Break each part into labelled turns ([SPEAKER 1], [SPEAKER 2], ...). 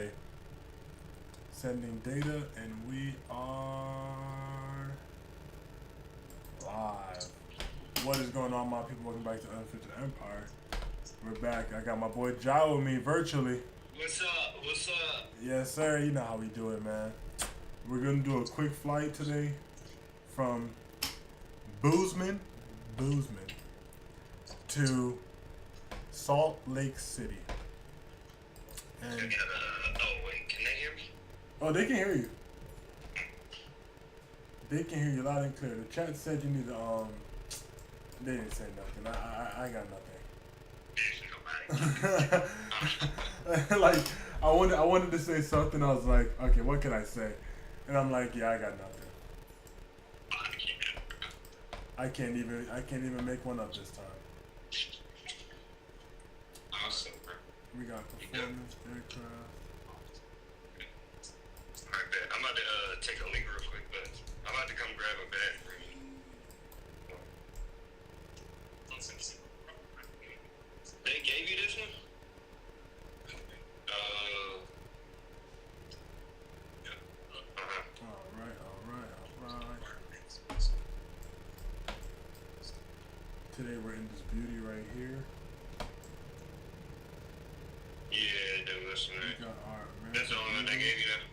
[SPEAKER 1] today. Sending data, and we are live. What is going on, my people? Welcome back to Unfiltered Empire. We're back. I got my boy Jhy with me virtually.
[SPEAKER 2] What's up? What's up?
[SPEAKER 1] Yes, sir. You know how we do it, man. We're gonna do a quick flight today from Boozman to Salt Lake City. And
[SPEAKER 2] oh wait, can they hear me?
[SPEAKER 1] oh, they can hear you. They can hear you loud and clear. The chat said you need to They didn't say nothing. I got nothing. Like I wanted to say something. I was like, okay, what can I say? And I'm like, yeah, I got nothing. I can't even make one up this time.
[SPEAKER 2] Awesome, bro.
[SPEAKER 1] We got performance aircraft.
[SPEAKER 2] Alright, bet. I'm about to take a leak real quick, but I'm about to come grab a bag for you. They gave you this one?
[SPEAKER 1] Alright. Today we're in this beauty right here.
[SPEAKER 2] Yeah, dude, listen,
[SPEAKER 1] We got our
[SPEAKER 2] that's the only one they gave you, though.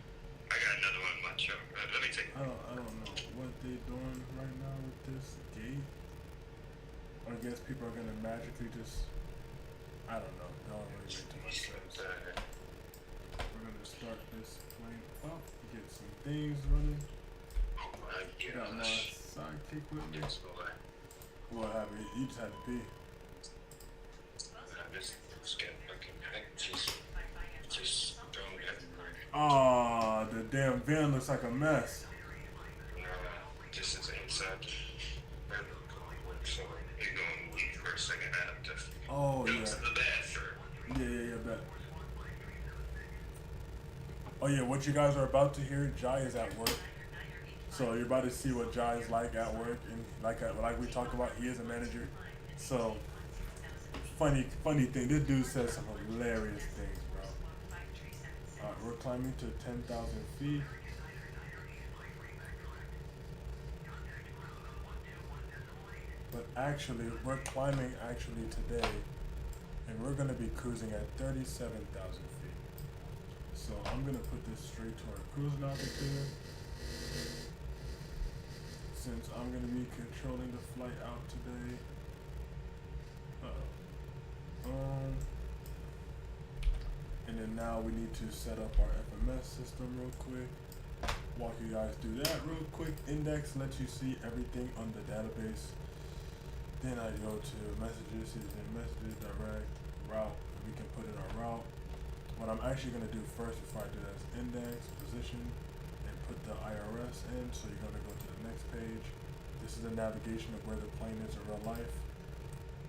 [SPEAKER 2] I got another one in my truck. Let me take it.
[SPEAKER 1] I don't know what they doing right now with this gate. I guess people are gonna magically just, I don't know. Don't really make too much sense. We're gonna start this plane up, get some things running.
[SPEAKER 2] Oh my
[SPEAKER 1] Got my
[SPEAKER 2] gosh.
[SPEAKER 1] sidekick with me.
[SPEAKER 2] Let's go back.
[SPEAKER 1] What happened? You just had to pee.
[SPEAKER 2] This getting fucking just thrown everywhere.
[SPEAKER 1] Oh, the damn van looks like a mess.
[SPEAKER 2] Just as inside the work, so you're going to leave for a second after.
[SPEAKER 1] Oh,
[SPEAKER 2] Go
[SPEAKER 1] yeah.
[SPEAKER 2] to the bathroom.
[SPEAKER 1] Yeah, bet. Oh, yeah, what you guys are about to hear, Jhy is at work. So you're about to see what Jhy is like at work. And like we talked about, he is a manager. So, funny thing, this dude says some hilarious things, bro. Alright, we're climbing to 10,000 feet. But actually, we're climbing today, and we're gonna be cruising at 37,000 feet. So I'm gonna put this straight to our cruise navigator, since I'm gonna be controlling the flight out today. And then now we need to set up our FMS system real quick. Walk you guys through that real quick. Index lets you see everything on the database. Then I go to messages, citizen messages, direct, route, and we can put in our route. What I'm actually gonna do first before I do that is index, position, and put the IRS in. So you're gonna go to the next page. This is the navigation of where the plane is in real life.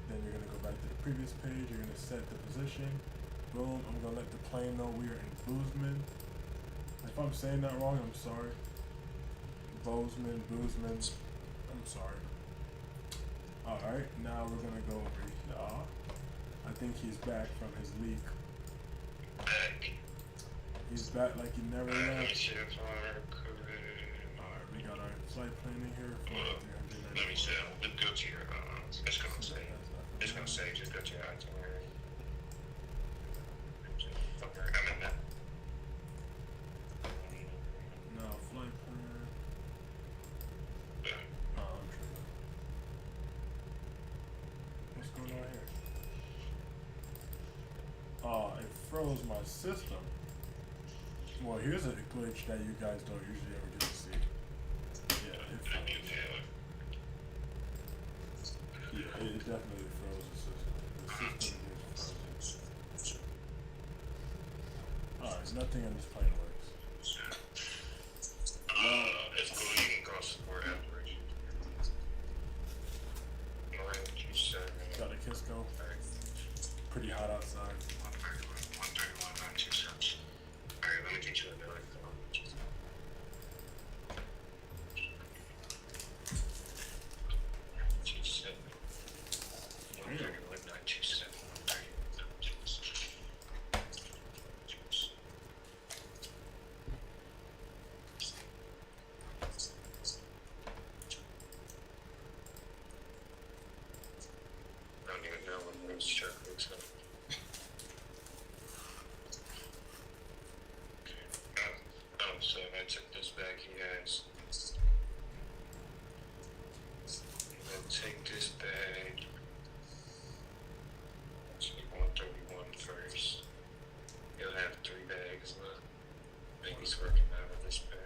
[SPEAKER 1] Then you're gonna go back to the previous page. You're gonna set the position. Boom. I'm gonna let the plane know we are in Boozman. If I'm saying that wrong, I'm sorry. Boozman. I'm sorry. Alright, now we're gonna go over here. I think he's back from his leak. He's back like he never left. Alright, we got our flight planning here for 390.
[SPEAKER 2] Let me see. Let's go to your, it's gonna say, just go to your itinerary. Okay, I'm in that.
[SPEAKER 1] Now, flight plan. Oh, I'm tripping. What's going on here? Oh, it froze my system. Well, here's a glitch that you guys don't usually ever get to see. Yeah, it froze. Yeah, it definitely froze the system. The system is frozen. Alright, nothing on this plane works.
[SPEAKER 2] It's cool. You can cross the board afterwards.
[SPEAKER 1] Got a Kisco. Pretty hot outside.
[SPEAKER 2] 131, 2 cents. Alright, let me get you a bill. this truck looks like. So I took this back, you guys. I'm gonna take this bag. Actually, 131 first. He'll have 3 bags left. I think he's working out of this bag.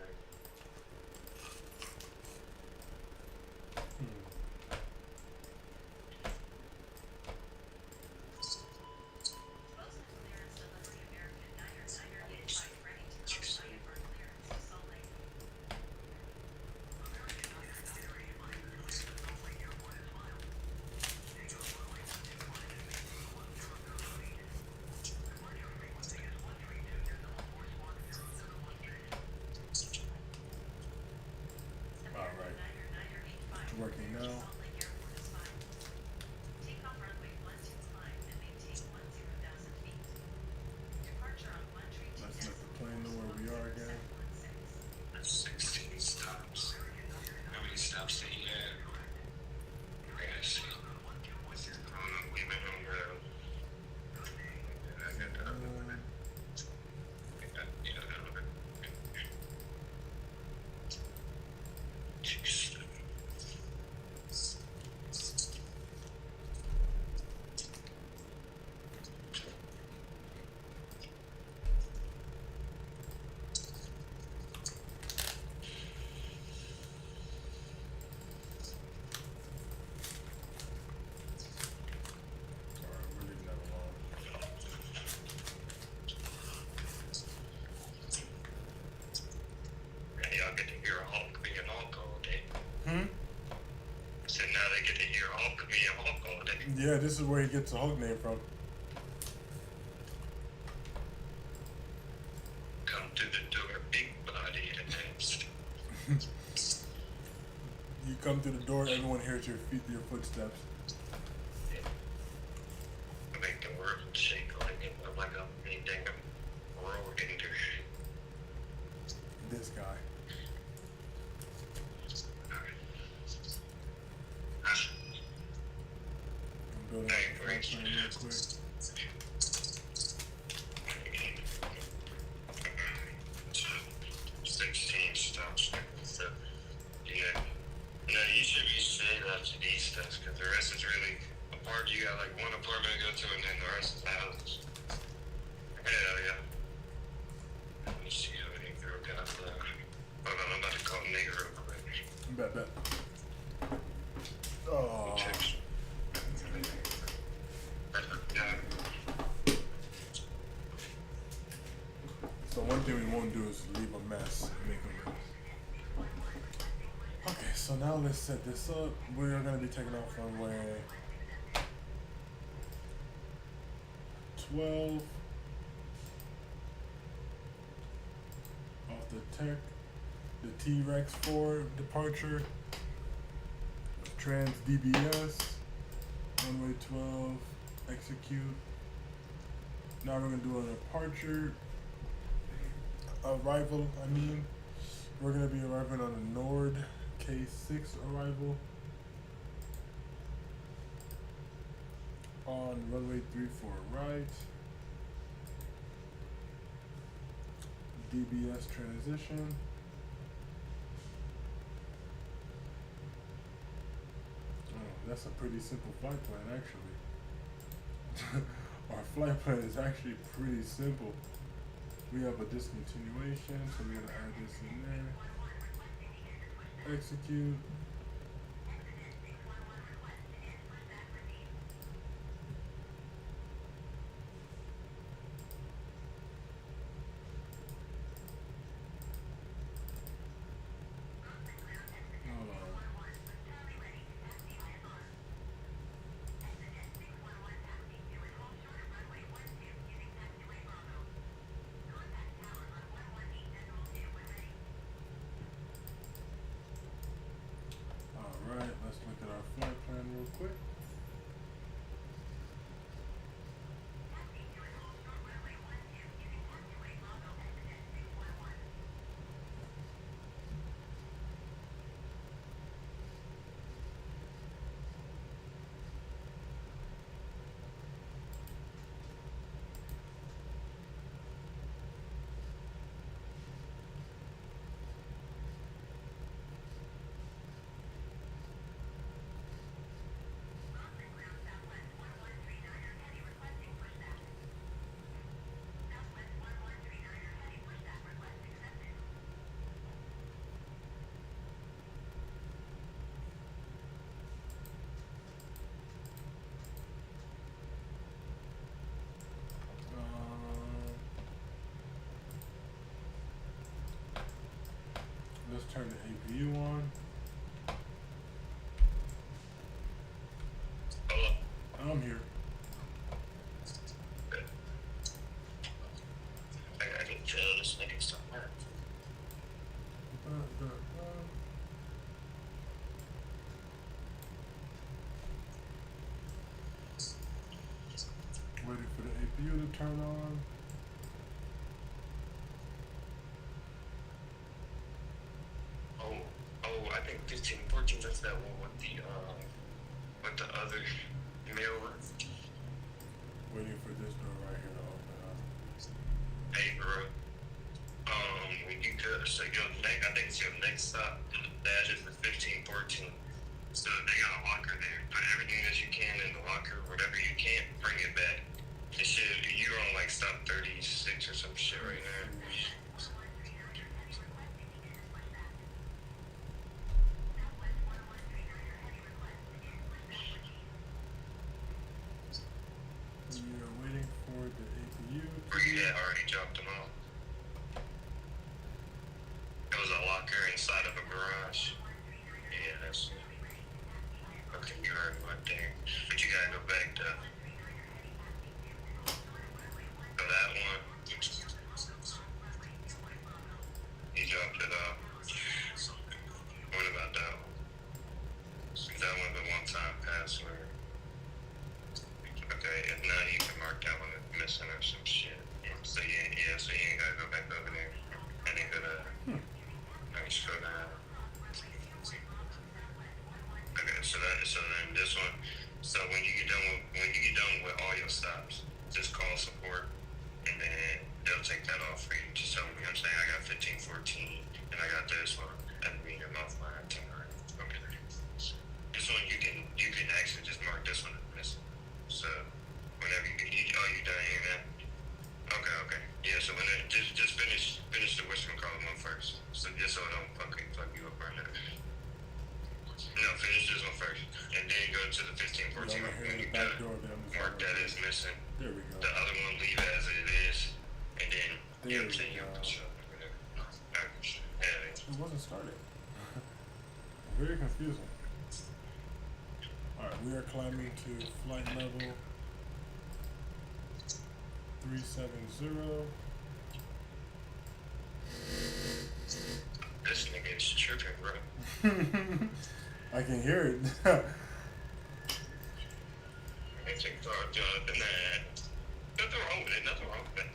[SPEAKER 1] Alright. It's working now. Let's let the plane know where we are again.
[SPEAKER 2] 16 stops. How many stops did he have? I gotta see. We've been on the road. I got the other one. I got the other one. Jeez.
[SPEAKER 1] Alright, we're leaving that alone.
[SPEAKER 2] Yeah, y'all get to hear Hulk being Hulk all day.
[SPEAKER 1] Hmm?
[SPEAKER 2] So now they get to hear Hulk being Hulk all day.
[SPEAKER 1] Yeah, this is where he gets the Hulk name from.
[SPEAKER 2] Come to the door, big body announced.
[SPEAKER 1] You come to the door, everyone hears your feet, your footsteps.
[SPEAKER 2] Make the world shake like a big dang road into.
[SPEAKER 1] This guy. I'm building up the flight plan real quick.
[SPEAKER 2] 16 stops. So, yeah. No, you should be straight up to these stuff because the rest is really apart. You got like one apartment to go to, and then the rest is houses. Hell yeah. Let me see how many girl got left. Hold on, I'm about to call Nate real quick.
[SPEAKER 1] Bet. Oh.
[SPEAKER 2] Check. Yeah.
[SPEAKER 1] So one thing we won't do is leave a mess. Make a mess. Okay, so now let's set this up. We're gonna be taking off runway 12 off the Tech, the T-Rex 4 departure, Trans DBS, runway 12, execute. Now we're gonna do a departure, arrival, we're gonna be arriving on a Nord K6 arrival on runway 34 right. DBS transition. Oh, that's a pretty simple flight plan actually. Our flight plan is actually pretty simple. We have a discontinuation, so we're gonna add this in there. Execute. Hold on. let's turn the APU on.
[SPEAKER 2] Hello.
[SPEAKER 1] I'm here.
[SPEAKER 2] Good. I can tell this nigga's so hard.
[SPEAKER 1] Waiting for the APU to turn on.
[SPEAKER 2] I think 15, 14, that's that one with the other male.
[SPEAKER 1] Waiting for this door right here to open up.
[SPEAKER 2] Hey, bro. When you go, so your next, I think it's your next stop, the dash is the 15, 14. So they got a locker there. Put everything that you can in the locker. Whatever you can't, bring it back. It should, you're on like stop 36 or some shit right now.
[SPEAKER 1] We are waiting for the APU to
[SPEAKER 2] Or you had already dropped them off. It was a locker inside of a garage. Yeah, that's it. Okay, you already went there. But you gotta go back to that one. You dropped it off. What about that one? That one the one-time password. Okay, if not, you can mark that one as missing or some shit. So you ain't gotta go back over there. And then go to make sure that. Okay, so then this one. So when you get done with all your stops, just call support, and then they'll take that off for you. Just tell them, you know what I'm saying, I got 15, 14, and I got this one. And read them off my itinerary. Okay. This one you can actually just mark this one as missing. So whenever you done here now. Okay. Yeah, so when just finish the Western column one first. So just so it don't fuck you up right now. No, finish this one first. And then go to the 15, 14.
[SPEAKER 1] right here in the back door.
[SPEAKER 2] Mark that as missing.
[SPEAKER 1] There we go.
[SPEAKER 2] The other one leave it as it is. And then you know what I'm saying, you put your
[SPEAKER 1] It wasn't started. Very confusing. Alright, we are climbing to flight level 370.
[SPEAKER 2] This nigga is tripping, bro.
[SPEAKER 1] I can hear it.
[SPEAKER 2] I think nothing wrong with it. Nothing wrong with it.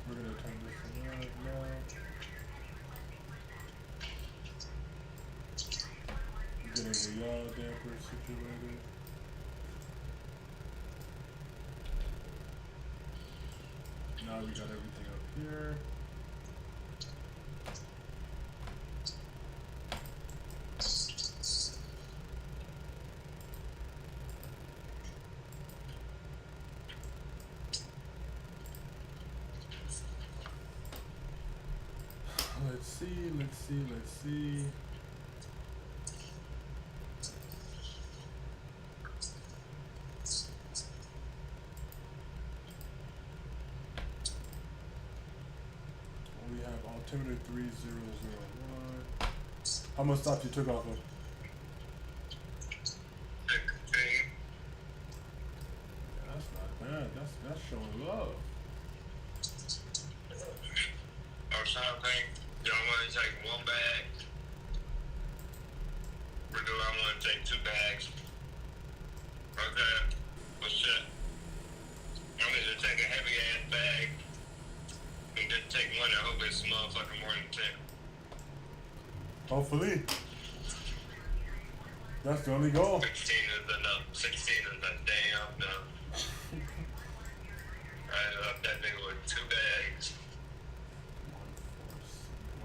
[SPEAKER 1] We're gonna turn this around now. Getting the yaw damper situated. Now we got everything up here. Let's see. We have altimeter 3001. How much stops you took off of? That's not bad. That's showing love.
[SPEAKER 2] Or something. Y'all want to take one bag? Or do I want to take two bags? Okay. What's that? I'm going to take a heavy ass bag and just take one and hope it's motherfucking more than 10.
[SPEAKER 1] Hopefully. That's the only goal.
[SPEAKER 2] 16 is enough. 16 is a damn no. I up that nigga with two bags.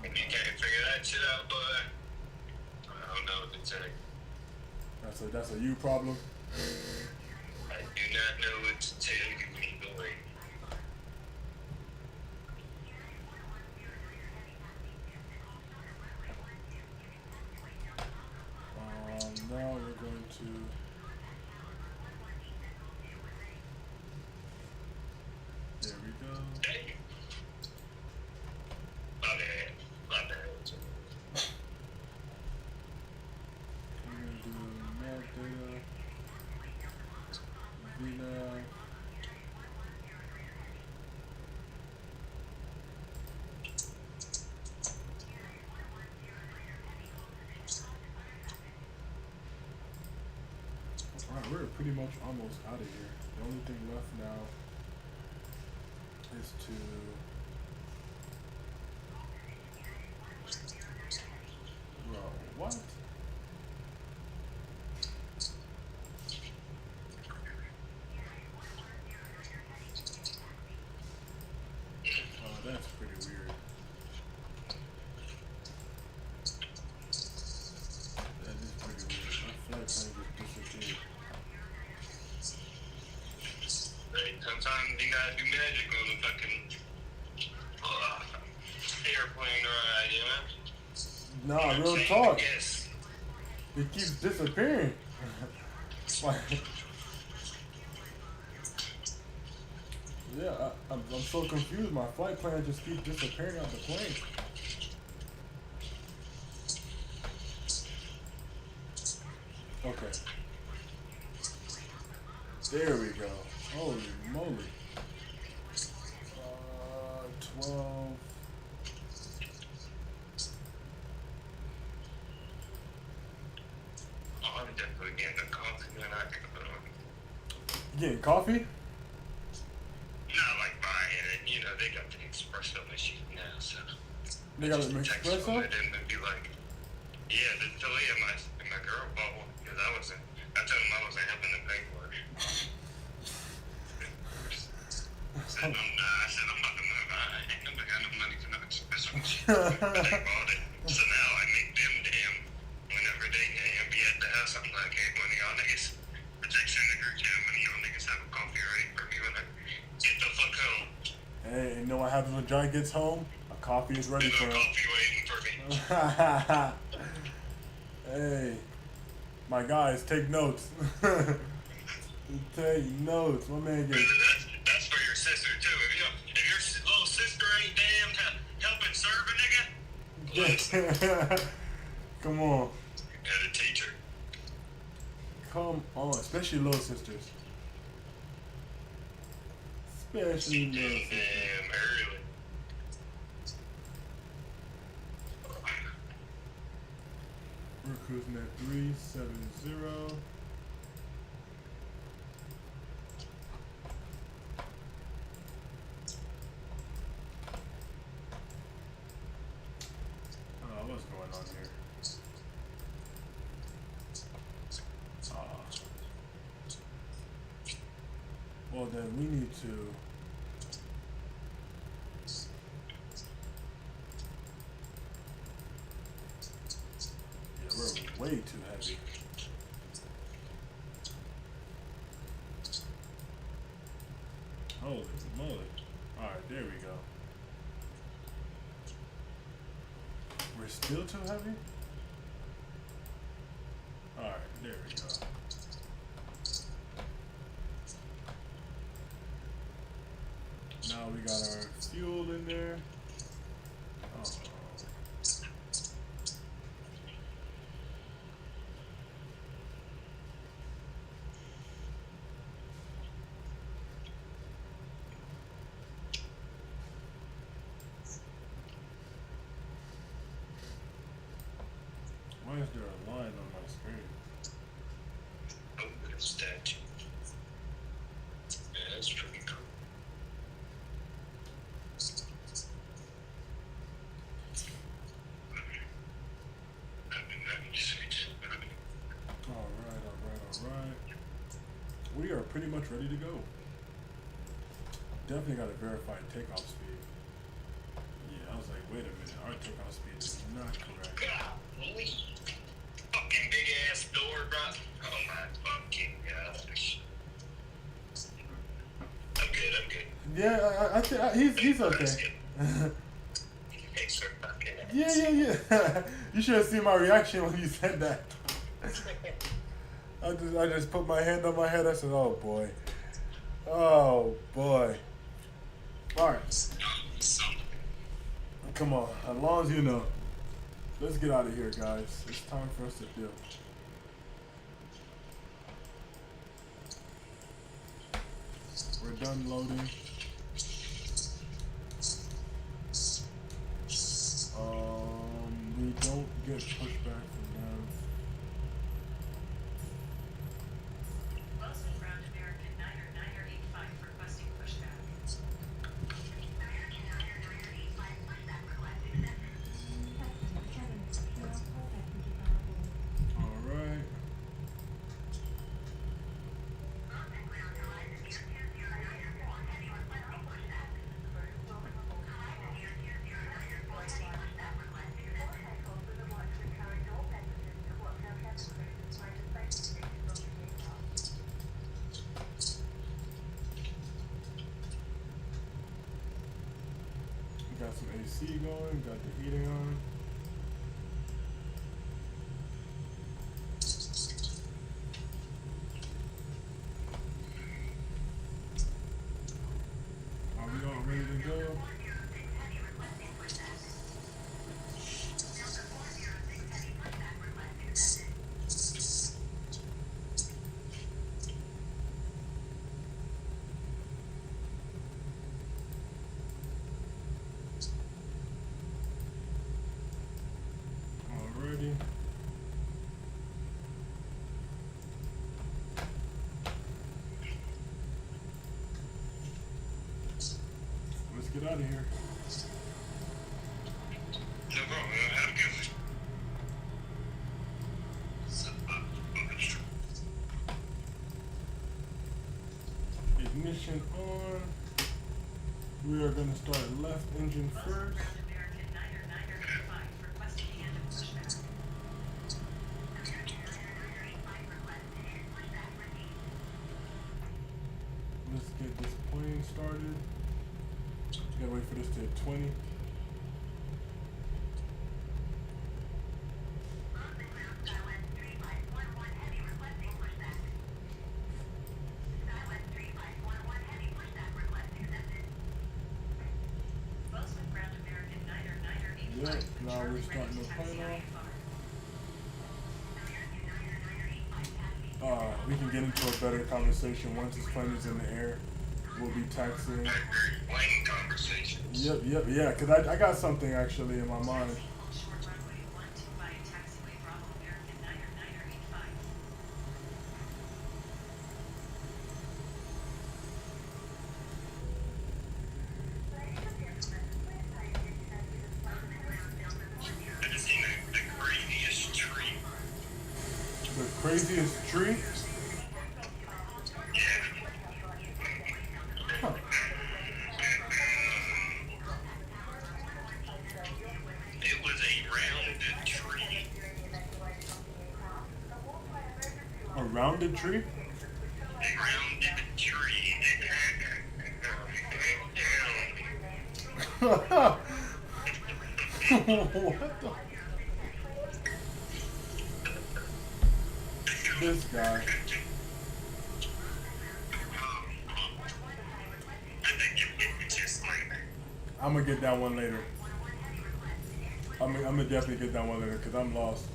[SPEAKER 2] If you can't figure that shit out, bud, I don't know what to tell you.
[SPEAKER 1] That's a you problem.
[SPEAKER 2] I do not know what to tell you, boy.
[SPEAKER 1] Now we're going to. There we go.
[SPEAKER 2] Dang. My bad.
[SPEAKER 1] free now. Alright, we're pretty much almost out of here. The only thing left now is to... Bro, what? Oh, that's pretty weird. That is pretty weird. My flight plan just disappeared.
[SPEAKER 2] Hey, sometimes you gotta do magic on the fucking airplane ride, you know?
[SPEAKER 1] Nah, real
[SPEAKER 2] Change
[SPEAKER 1] talk.
[SPEAKER 2] the guess.
[SPEAKER 1] It keeps disappearing. Like, yeah, I'm so confused. My flight plan just keeps disappearing out the plane. Okay. There we go. Holy moly. 12.
[SPEAKER 2] Oh, I'm definitely getting a coffee, man. I can,
[SPEAKER 1] You getting coffee?
[SPEAKER 2] not like buying it. You know, they got the espresso machine now, so.
[SPEAKER 1] They got
[SPEAKER 2] Just
[SPEAKER 1] an
[SPEAKER 2] text
[SPEAKER 1] espresso?
[SPEAKER 2] them and be like, yeah, the Talia, my girl bought one, because I told him I wasn't helping them pay for it. I said, I'm not gonna buy it. Ain't nobody got no money for no espresso machine. But they bought it. So now I make them damn, whenever they be at the house, I'm like, hey, one of y'all niggas, protection in the group chat, one of y'all niggas have a coffee ready for me when I get the fuck home.
[SPEAKER 1] Hey, you know what happens when Jhy gets home? A coffee is ready
[SPEAKER 2] There's
[SPEAKER 1] for
[SPEAKER 2] no
[SPEAKER 1] him.
[SPEAKER 2] coffee waiting for me.
[SPEAKER 1] Hey, my guys, take notes. Take notes. My man gets...
[SPEAKER 2] That's for your sister too. If your little sister ain't damn helping serve a nigga, listen,
[SPEAKER 1] Come on.
[SPEAKER 2] gotta teach her.
[SPEAKER 1] Come on. Especially little sisters. Especially little sisters.
[SPEAKER 2] Damn early.
[SPEAKER 1] We're cruising at 370. What's going on here? Well, then we need to. Yeah, we're way too heavy. Holy moly. Alright, there we go. We're still too heavy? Alright, there we go. Now we got our fuel in there. Oh. Why is there a line on my screen?
[SPEAKER 2] Oh, look at the statue. Yeah, that's pretty cool.
[SPEAKER 1] Alright. We are pretty much ready to go. Definitely got to verify takeoff speed. Yeah, I was like, wait a minute, our takeoff speed is not correct.
[SPEAKER 2] Golly. Fucking big ass door, bro. Oh my fucking gosh. I'm good.
[SPEAKER 1] Yeah, I think he's okay.
[SPEAKER 2] Thanks for fucking ass.
[SPEAKER 1] Yeah. You should have seen my reaction when you said that. I just put my hand on my head. I said, "Oh boy, oh boy." All right, come on. As long as you know. Let's get out of here, guys. It's time for us to do. done loading. We don't get pushback from them.
[SPEAKER 3] Bozeman Ground American Niner 85 requesting pushback. American Niner 85 pushback request accepted.
[SPEAKER 4] Customer 7, your call message available.
[SPEAKER 1] Alright.
[SPEAKER 3] Bozeman Ground Horizon Air 2094 heavy requesting pushback. Horizon Air 2094 heavy pushback request accepted.
[SPEAKER 1] We got some AC going, got the heating on. Are we all ready to go?
[SPEAKER 3] Heavy requesting pushback. Delta 406 heavy pushback request accepted.
[SPEAKER 1] Alrighty. Let's get out of here.
[SPEAKER 2] No problem. Have a good one. So,
[SPEAKER 1] Ignition on. We are gonna start left engine
[SPEAKER 3] Bozeman
[SPEAKER 1] first.
[SPEAKER 3] Ground American Niner 85 requesting end of pushback. American Niner 85 requesting end pushback received.
[SPEAKER 1] Let's get this plane started. Gotta wait for this to hit 20.
[SPEAKER 3] Bozeman Ground Skywest 3511 heavy requesting pushback. Skywest 3511 heavy pushback request accepted. Bozeman Ground American Niner 85
[SPEAKER 1] Yep,
[SPEAKER 3] for
[SPEAKER 1] now
[SPEAKER 3] Charlie
[SPEAKER 1] we're
[SPEAKER 3] ready
[SPEAKER 1] starting
[SPEAKER 3] to
[SPEAKER 1] the
[SPEAKER 3] taxi
[SPEAKER 1] plane off.
[SPEAKER 3] IFR. American Niner 85 taxi.
[SPEAKER 1] We can get into a better conversation once this plane is in the air. We'll be taxiing.
[SPEAKER 2] I agree. Plane conversations.
[SPEAKER 1] Yep, yeah, because I got something actually in my mind.
[SPEAKER 3] Taxi hold short runway 12 via taxiway Bravo American Niner 85.
[SPEAKER 2] I just seen the craziest tree.
[SPEAKER 1] The craziest tree?
[SPEAKER 2] Yeah.
[SPEAKER 1] Huh.
[SPEAKER 2] It was a rounded tree.
[SPEAKER 1] A rounded tree?
[SPEAKER 2] A rounded tree.
[SPEAKER 1] What the? This guy.
[SPEAKER 2] I think it just like
[SPEAKER 1] I'm gonna get that one later. I'm gonna definitely get that one later because I'm lost.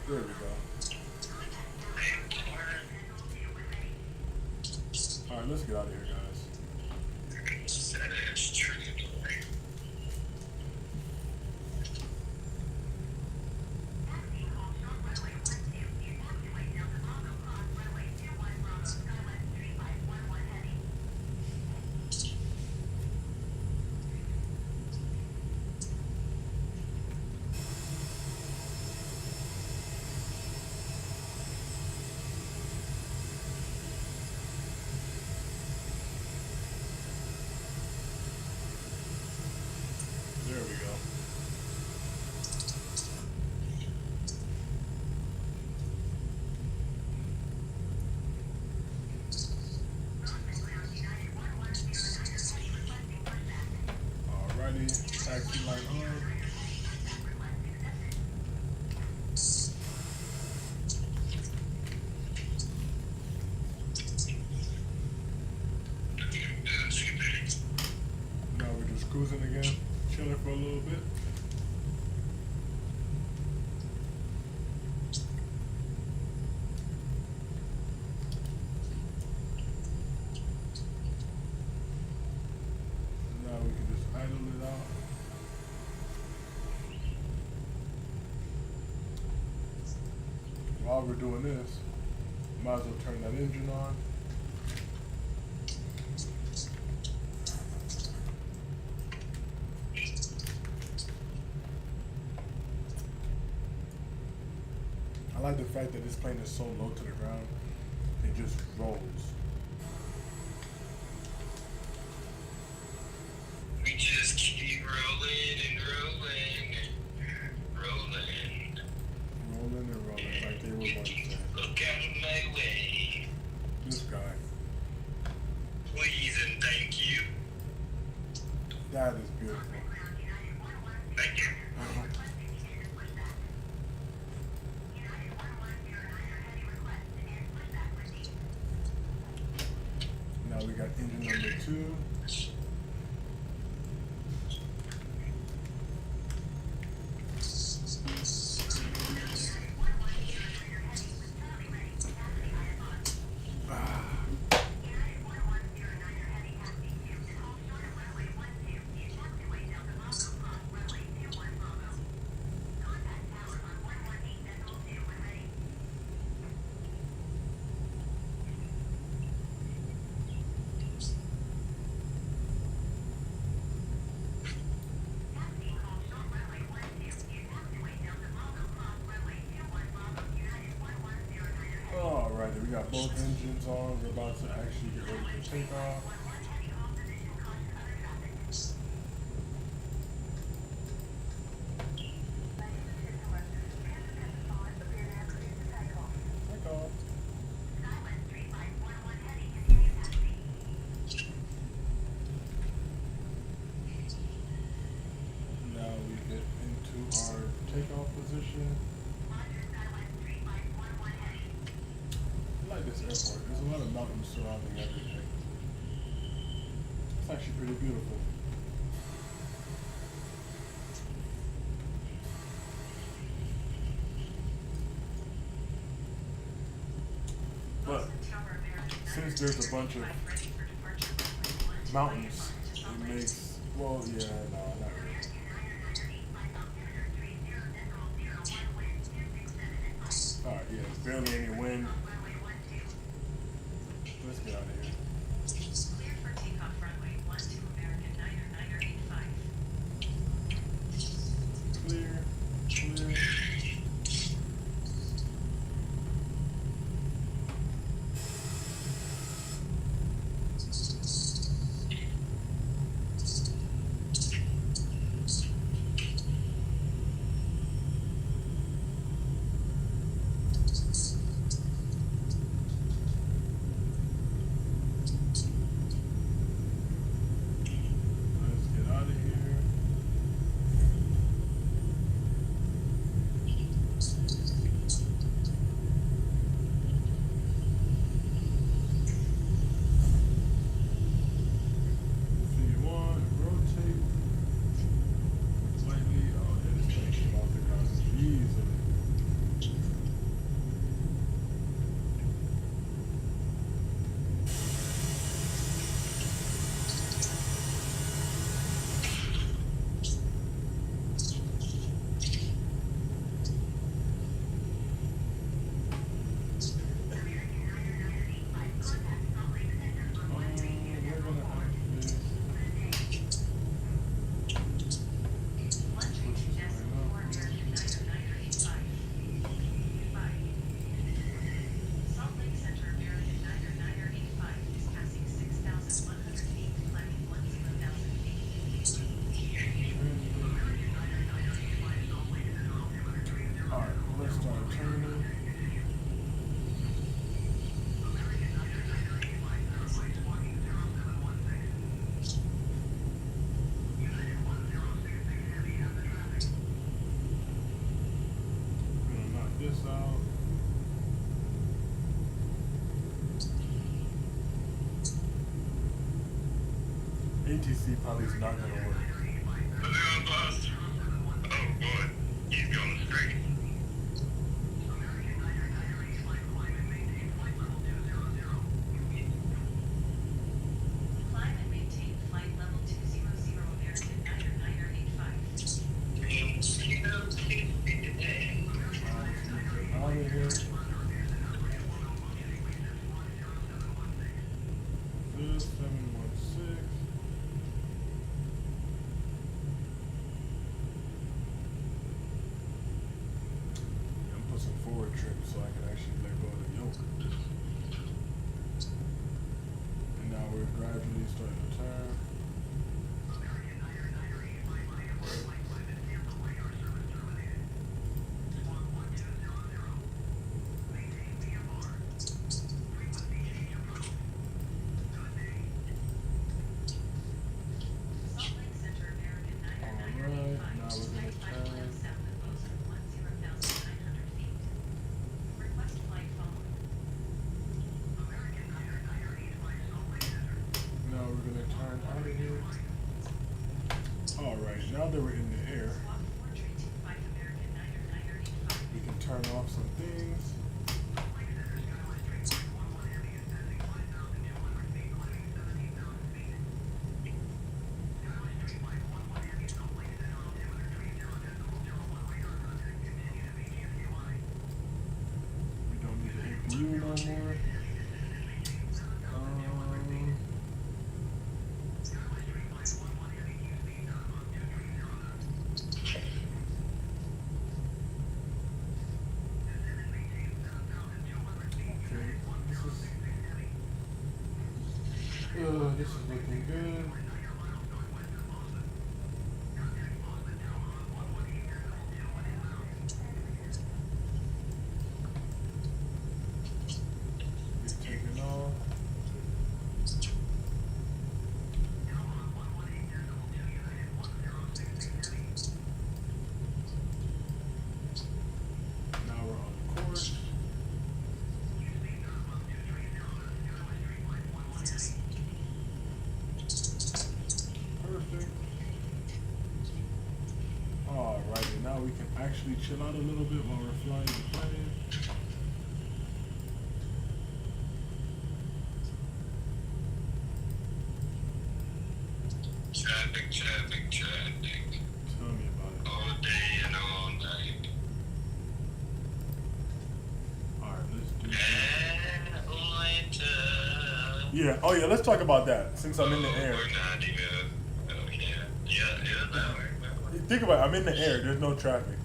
[SPEAKER 1] There we go. Alright, let's get out of here, guys.
[SPEAKER 2] sad ass tree.
[SPEAKER 1] while we're doing this, might as well turn that engine on. I like the fact that this plane is so low to the ground, it just rolls.
[SPEAKER 2] We just keep rolling and rolling and rolling.
[SPEAKER 1] Rolling and rolling like they were once said.
[SPEAKER 2] Look out of my way.
[SPEAKER 1] This guy.
[SPEAKER 2] Please and thank you.
[SPEAKER 1] That is beautiful.
[SPEAKER 2] Thank you.
[SPEAKER 1] Now we got engine number 2. Alrighty, we got both engines on. We're about to actually get ready for takeoff. Takeoff. Now we get into our takeoff position. I like this airport. There's a lot of mountains surrounding everything. It's actually pretty beautiful. But since there's a bunch of mountains, it makes, well, yeah, no, not really. Alright, yeah, there's barely any wind. Let's get out of here.
[SPEAKER 3] Cleared for takeoff runway 12 American 9er 985.
[SPEAKER 1] Clear. Let's get out of here. If you want, rotate slightly. Oh, yeah, this thing came off the ground easily. We're gonna have this.
[SPEAKER 3] Lunch decimal 4 American 9er 985. Salt Lake Center American 9er 985 is passing 6,100 feet, climbing 10,000 feet.
[SPEAKER 1] Alright, let's start turning. Gonna knock this out. ATC probably is not gonna work.
[SPEAKER 2] How's it going, boss? Oh boy, he's going straight.
[SPEAKER 3] Climb and maintain flight level 200 American 9er 985.
[SPEAKER 1] Out of here. trip so I can actually let go of the yoke. And now we're gradually starting to turn.
[SPEAKER 3] Salt Lake Center American Niner
[SPEAKER 1] Alright,
[SPEAKER 3] 985
[SPEAKER 1] now
[SPEAKER 3] is
[SPEAKER 1] we're gonna
[SPEAKER 3] 25 miles
[SPEAKER 1] turn.
[SPEAKER 3] south of Bozeman 10,900 feet. Request flight following.
[SPEAKER 1] Now we're gonna turn out of here. Alright, now that we're in the air,
[SPEAKER 3] Squawk 4325 American Niner 985.
[SPEAKER 1] we can turn off some things. We don't need the APU no more. Okay, this is looking good. We've taken off. Now we're on course. Perfect. Alrighty, now we can actually chill out a little bit while we're flying the plane.
[SPEAKER 2] Traffic, traffic, traffic.
[SPEAKER 1] Tell me about it.
[SPEAKER 2] All day and all night.
[SPEAKER 1] Alright, let's do that.
[SPEAKER 2] Atlanta.
[SPEAKER 1] Yeah, oh yeah, let's talk about that since I'm in the air.
[SPEAKER 2] We're not even. Oh, yeah, now we're.
[SPEAKER 1] Think about it, I'm in the air, there's no traffic.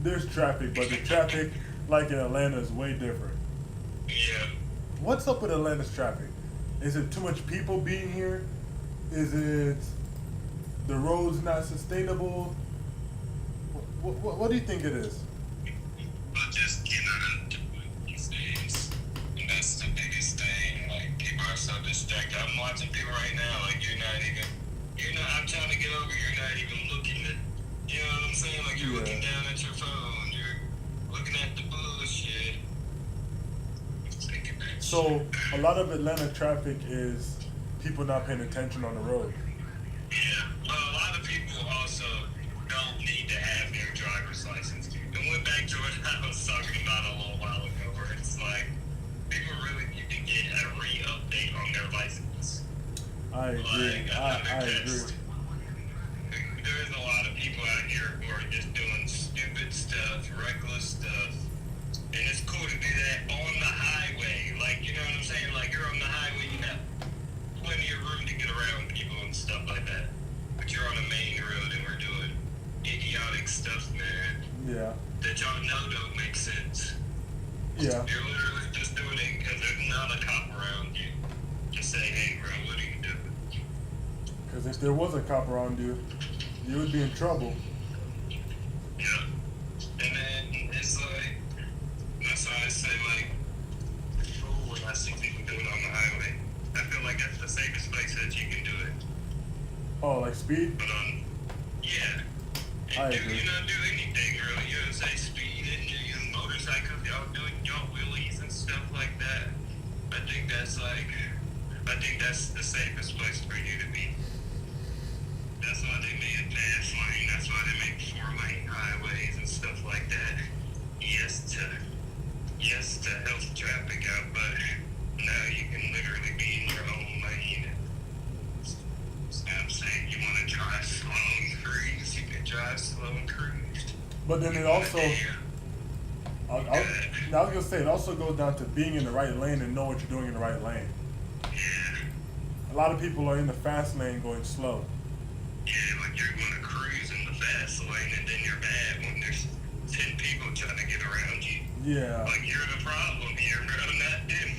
[SPEAKER 1] There's traffic, but the traffic, like in Atlanta, is way different.
[SPEAKER 2] Yeah.
[SPEAKER 1] What's up with Atlanta's traffic? Is it too much people being here? Is it the roads not sustainable? What do you think it is?
[SPEAKER 2] But just cannot do it these days. And that's the biggest thing. Like, people are so distracted. I'm watching people right now, like, I'm trying to get over, you're not even looking at, you know what I'm saying? Like, you're
[SPEAKER 1] Yeah.
[SPEAKER 2] looking down at your phone, you're looking at the bullshit. Taking that
[SPEAKER 1] So
[SPEAKER 2] shit.
[SPEAKER 1] a lot of Atlanta traffic is people not paying attention on the road.
[SPEAKER 2] Yeah, well, a lot of people also don't need to have their driver's license. And went back to what I was talking about a little while ago, where it's like, people really need to get a re-update on their license.
[SPEAKER 1] I agree.
[SPEAKER 2] Like,
[SPEAKER 1] I agree.
[SPEAKER 2] There's a lot of people out here who are just doing stupid stuff, reckless stuff. And it's cool to do that on the highway. Like, you know what I'm saying? Like, you're on the highway, you have plenty of room to get around people and stuff like that. But you're on a main road and we're doing idiotic stuff, man,
[SPEAKER 1] Yeah.
[SPEAKER 2] that y'all know don't make sense.
[SPEAKER 1] Yeah.
[SPEAKER 2] You're literally just doing it because there's not a cop around you. Just say, hey, bro, what are you doing?
[SPEAKER 1] Because if there was a cop around you, you would be in trouble.
[SPEAKER 2] Yeah. And then it's like, that's why I say, like, when I see people do it on the highway, I feel like that's the safest place that you can do it.
[SPEAKER 1] Oh, like speed?
[SPEAKER 2] But, yeah.
[SPEAKER 1] I
[SPEAKER 2] And
[SPEAKER 1] agree.
[SPEAKER 2] you not do anything really. You know, say speeding, you know, motorcycles, y'all doing y'all wheelies and stuff like that. I think that's the safest place for you to be. That's why they made a fast lane. That's why they make 4-lane highways and stuff like that. Yes to help traffic out, but now you can literally be in your own lane. So I'm saying you want to drive slow and cruise, you can drive slow and cruise.
[SPEAKER 1] But then it also, I was gonna say, it also goes down to being in the right lane and know what you're doing in the right lane.
[SPEAKER 2] Yeah,
[SPEAKER 1] A lot of people are in the fast lane going slow.
[SPEAKER 2] yeah, like you're going to cruise in the fast lane and then you're mad when there's 10 people trying to get around you.
[SPEAKER 1] Yeah.
[SPEAKER 2] Like, you're the problem here, bro. Not them.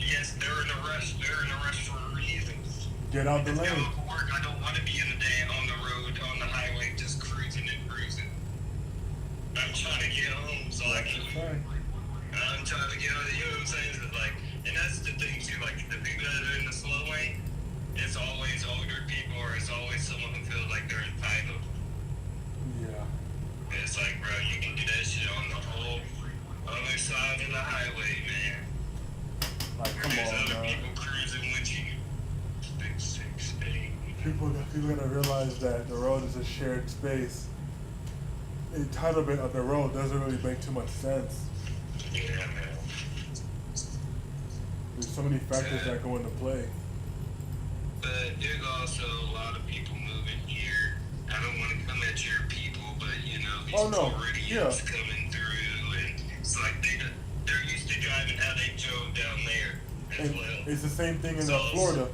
[SPEAKER 2] Yes, they're in a rush. They're in a rush for a reason.
[SPEAKER 1] Get out the
[SPEAKER 2] Let's go
[SPEAKER 1] lane.
[SPEAKER 2] to work. I don't want to be in the day on the road, on the highway, just cruising and cruising. I'm trying to get home so I
[SPEAKER 1] That's
[SPEAKER 2] can.
[SPEAKER 1] a fact.
[SPEAKER 2] I'm trying to get on. You know what I'm saying? It's like, and that's the thing too. Like the people that are in the slow lane, it's always older people, or it's always someone who feels like they're entitled.
[SPEAKER 1] Yeah.
[SPEAKER 2] It's like, bro, you can do that shit on the whole other side of the highway, man.
[SPEAKER 1] Like, come
[SPEAKER 2] There's
[SPEAKER 1] on,
[SPEAKER 2] other
[SPEAKER 1] man.
[SPEAKER 2] people cruising with you. 668.
[SPEAKER 1] People gotta realize that the road is a shared space. Entitlement of the road doesn't really make too much sense.
[SPEAKER 2] Yeah, man.
[SPEAKER 1] There's so many factors that go into play.
[SPEAKER 2] But there's also a lot of people moving here. I don't want to come at your people, but you know, these
[SPEAKER 1] Oh, no.
[SPEAKER 2] Floridians
[SPEAKER 1] Yeah.
[SPEAKER 2] coming through, and it's like they're used to driving how they drove down there as
[SPEAKER 1] And
[SPEAKER 2] well.
[SPEAKER 1] it's the same thing in
[SPEAKER 2] So-
[SPEAKER 1] Florida.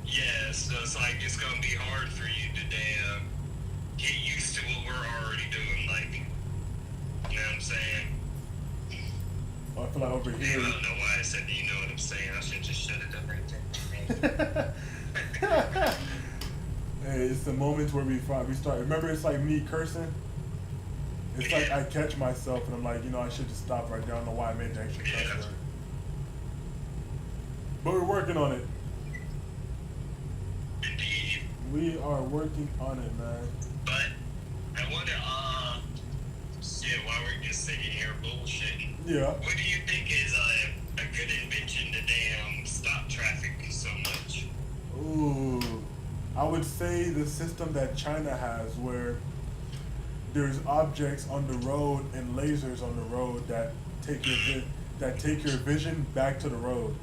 [SPEAKER 2] Yeah, so it's like it's gonna be hard for you to get used to what we're already doing. Like, you know what I'm saying?
[SPEAKER 1] I feel like over
[SPEAKER 2] I
[SPEAKER 1] here.
[SPEAKER 2] don't know why I said, you know what I'm saying. I should just shut it up right there.
[SPEAKER 1] Hey, it's the moments where we start. Remember, it's like me cursing. It's like I catch myself and I'm like, I should just stop right there. I don't know why I made the extra cuss
[SPEAKER 2] Yeah.
[SPEAKER 1] word. But we're working on it.
[SPEAKER 2] Indeed.
[SPEAKER 1] We are working on it, man.
[SPEAKER 2] But I wonder, shit, while we're just sitting here bullshitting,
[SPEAKER 1] Yeah.
[SPEAKER 2] what do you think is a good invention to stop traffic so much?
[SPEAKER 1] Ooh, I would say the system that China has, where there's objects on the road and lasers on the road that take your vision back to the road.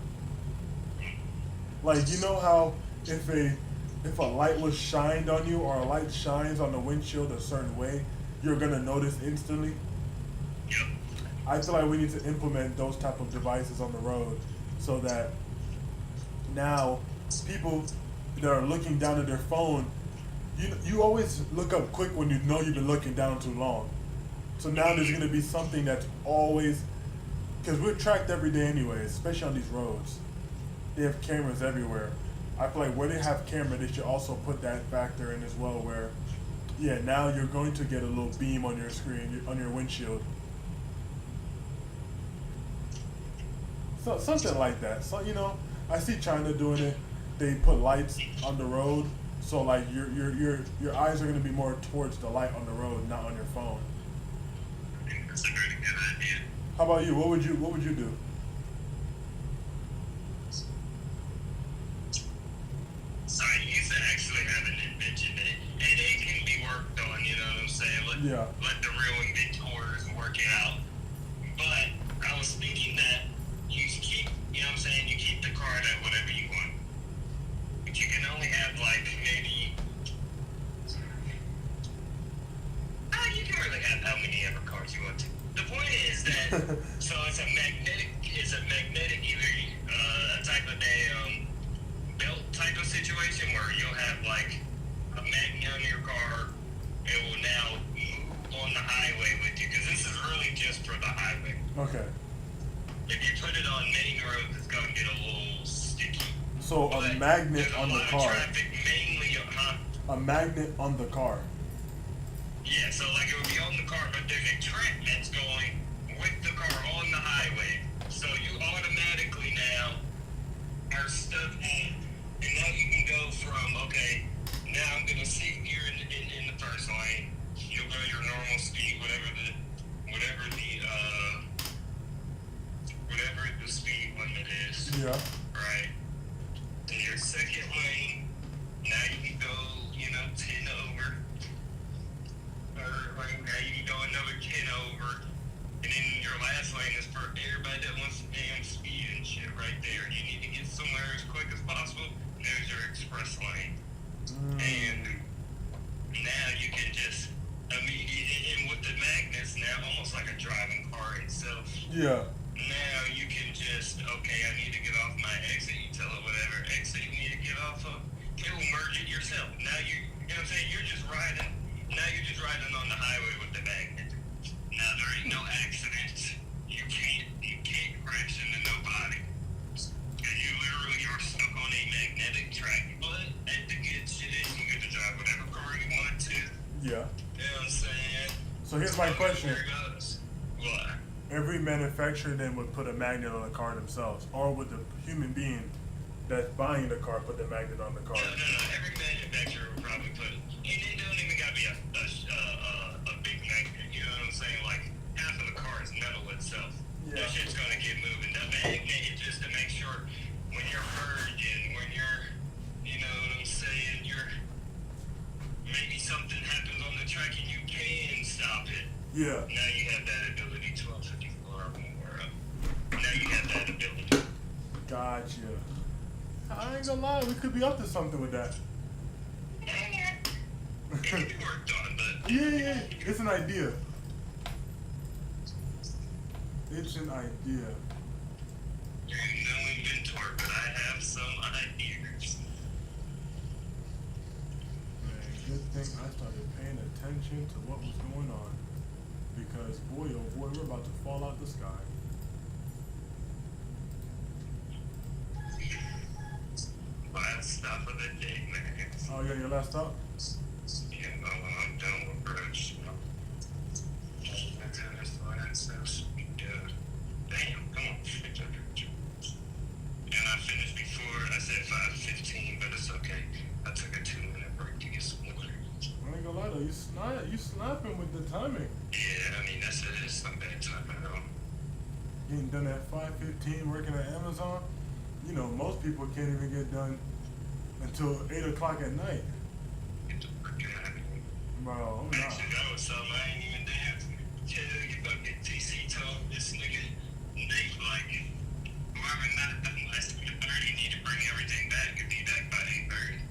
[SPEAKER 1] Like, you know how if a light was shined on you, or a light shines on the windshield a certain way, you're gonna notice instantly.
[SPEAKER 2] Yep.
[SPEAKER 1] I feel like we need to implement those type of devices on the road, so that now people that are looking down at their phone, you always look up quick when you know you've been looking down too long. So now there's gonna be something that's always, because we're tracked every day anyway, especially on these roads. They have cameras everywhere. I feel like where they have camera, they should also put that factor in as well, where, yeah, now you're going to get a little beam on your screen, on your windshield. So something like that. So I see China doing it. They put lights on the road, so like your eyes are gonna be more towards the light on the road, not on your phone.
[SPEAKER 2] I think that's a pretty good idea.
[SPEAKER 1] How about you? What would you do?
[SPEAKER 2] So I used to actually have an invention, and it can be worked on, you know what I'm saying?
[SPEAKER 1] Yeah.
[SPEAKER 2] Let the real inventors work it out. But I was thinking that you keep, you know what I'm saying, you keep the card at whatever you want. But you can only have like maybe, you can really have how many ever cards you want to. The point is that, so it's a magnetic either type of belt type of situation where you'll have like a magnet on your car. It will now move on the highway with you, because this is really just for the highway.
[SPEAKER 1] Okay.
[SPEAKER 2] If you put it on main roads, it's gonna get a little sticky.
[SPEAKER 1] So a
[SPEAKER 2] But
[SPEAKER 1] magnet
[SPEAKER 2] there's
[SPEAKER 1] on
[SPEAKER 2] a
[SPEAKER 1] the
[SPEAKER 2] lot
[SPEAKER 1] car.
[SPEAKER 2] of traffic, mainly,
[SPEAKER 1] A magnet on the car.
[SPEAKER 2] yeah, so like it would be on the car, but there's a track that's going with the car on the highway. So you automatically now are stuck on, and now you can go from, okay, now I'm gonna see you're in the first lane. You'll go your normal speed, whatever the speed limit is.
[SPEAKER 1] Yeah.
[SPEAKER 2] Right. In your second lane, now you can go, 10 over. Or like now you can go another 10 over. And then your last lane is for everybody that wants to damn speed and shit right there. You need to get somewhere as quick as possible. There's your express lane. And now you can just immediately, and with the magnets now, almost like a driving car itself.
[SPEAKER 1] Yeah.
[SPEAKER 2] Now you can just, okay, I need to get off my exit. You tell it whatever exit you need to get off of. It will merge it yourself. Now you know what I'm saying? You're just riding on the highway with the magnet.
[SPEAKER 1] here's my question.
[SPEAKER 2] There it goes. What?
[SPEAKER 1] Every manufacturer then would put a magnet on the car themselves, or would the human being that's buying the car put the magnet on the car?
[SPEAKER 2] No. Every manufacturer would probably put, and it don't even gotta be a big magnet. You know what I'm saying? Like half of the car is metal itself.
[SPEAKER 1] Yeah.
[SPEAKER 2] That shit's gonna get moving. The magnet is just to make sure when you're merging, when you're, you know what I'm saying? Maybe something happens on the track and you can stop it.
[SPEAKER 1] Yeah.
[SPEAKER 2] Now you have that ability. 1254 or more. Now you have that ability.
[SPEAKER 1] Gotcha. I ain't gonna lie, we could be up to something with that.
[SPEAKER 2] It can be worked on, but
[SPEAKER 1] Yeah. It's an idea. It's an idea.
[SPEAKER 2] you're no inventor, but I have some ideas.
[SPEAKER 1] Man, good thing I started paying attention to what was going on. Because boy, oh boy, we're about to fall out the sky.
[SPEAKER 2] Last stop of the day, man.
[SPEAKER 1] Oh, you on your last stop?
[SPEAKER 2] Yeah, I'm done with bridge. Damn, come on. And I finished before, I said 5:15, but it's okay. I took a 2-minute break to get some water.
[SPEAKER 1] I ain't gonna lie though, you snapping with the timing.
[SPEAKER 2] Yeah, I mean, that's it. It's not bad time at all.
[SPEAKER 1] Getting done at 5:15 working at Amazon. You know, most people can't even get done until 8 o'clock at night.
[SPEAKER 2] Get the freaking out of here.
[SPEAKER 1] Bro, I'm not.
[SPEAKER 2] Actually, that was something I ain't even dancing. Yeah, you fucking TC told this nigga, Nate, like, whoever not done less than 30 need to bring everything back and be back by 8:30.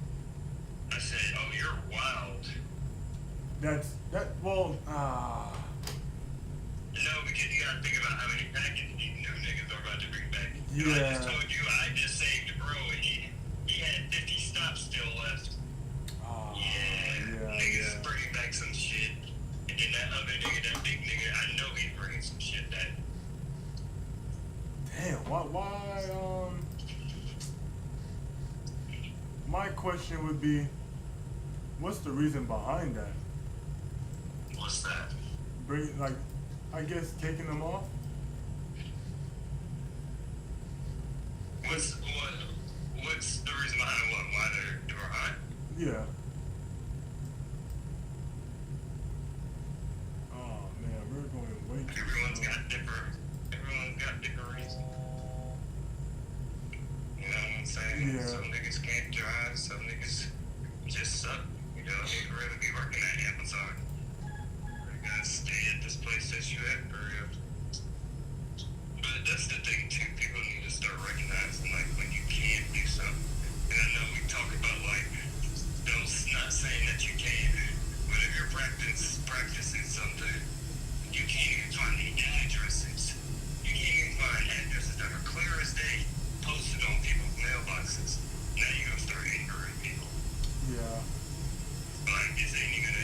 [SPEAKER 2] I said, oh, you're wild. No, because you gotta think about how many packages these new niggas are about to bring back. You know, I just
[SPEAKER 1] Yeah.
[SPEAKER 2] told you, I just saved a bro, and he had 50 stops still left. Niggas is bringing back some shit. And then that other nigga, that big nigga, I know he's bringing some shit back.
[SPEAKER 1] Damn, why, my question would be, what's the reason behind that?
[SPEAKER 2] What's that?
[SPEAKER 1] I guess taking them off?
[SPEAKER 2] What's the reason behind what? Why they're behind?
[SPEAKER 1] Yeah. Oh man, we're going way too
[SPEAKER 2] Everyone's
[SPEAKER 1] slow.
[SPEAKER 2] got different reasons. You know what I'm saying?
[SPEAKER 1] Yeah.
[SPEAKER 2] Some niggas can't drive, some niggas just suck. You know, they'd rather be working at Amazon. You gotta stay at this place that you at for real. But that's the thing too, people need to start recognizing like when you can't do something. And I know we talk about like those not saying that you can't, but if you're practicing something, you can't even find the addresses. You can't even find addresses that are clear as day posted on people's mailboxes. Now you're gonna start angering people.
[SPEAKER 1] Yeah.
[SPEAKER 2] Like this ain't even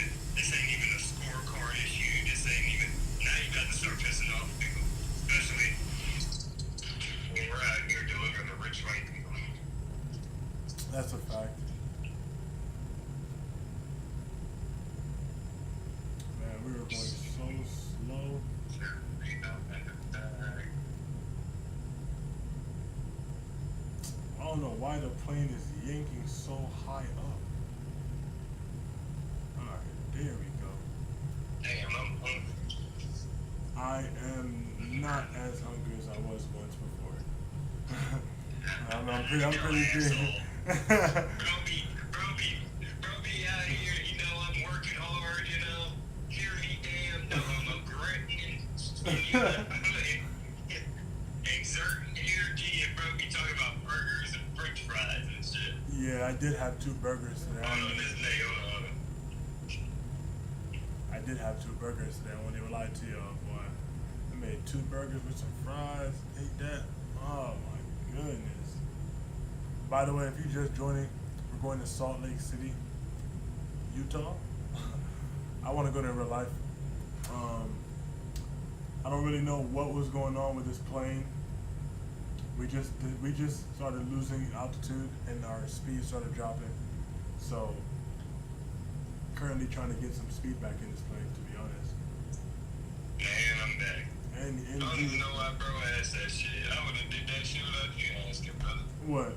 [SPEAKER 2] a scorecard issue. This ain't even. Now you got to start pissing off people, especially when we're out here delivering the rich white people.
[SPEAKER 1] That's a fact. Man, we were going so slow. I don't know why the plane is yanking so high up. Alright, there we go.
[SPEAKER 2] Damn, I'm hungry.
[SPEAKER 1] I am not as hungry as I was once before. I'm pretty big.
[SPEAKER 2] Bro be out here, you know, I'm working hard, you know. Hear me damn, no, I'm aggressive. Exerting energy, and bro be talking about burgers and french fries and shit.
[SPEAKER 1] Yeah, I did have 2 burgers today.
[SPEAKER 2] Hold on, this nigga, hold on.
[SPEAKER 1] I did have 2 burgers today. I won't even lie to y'all, boy. I made 2 burgers with some fries. Ate that. Oh my goodness. By the way, if you're just joining, we're going to Salt Lake City, Utah. I want to go there in real life. I don't really know what was going on with this plane. We just started losing altitude and our speed started dropping. So currently trying to get some speed back in this plane, to be honest.
[SPEAKER 2] don't even know why bro asked that shit. I would have did that shit without you asking, brother.
[SPEAKER 1] What?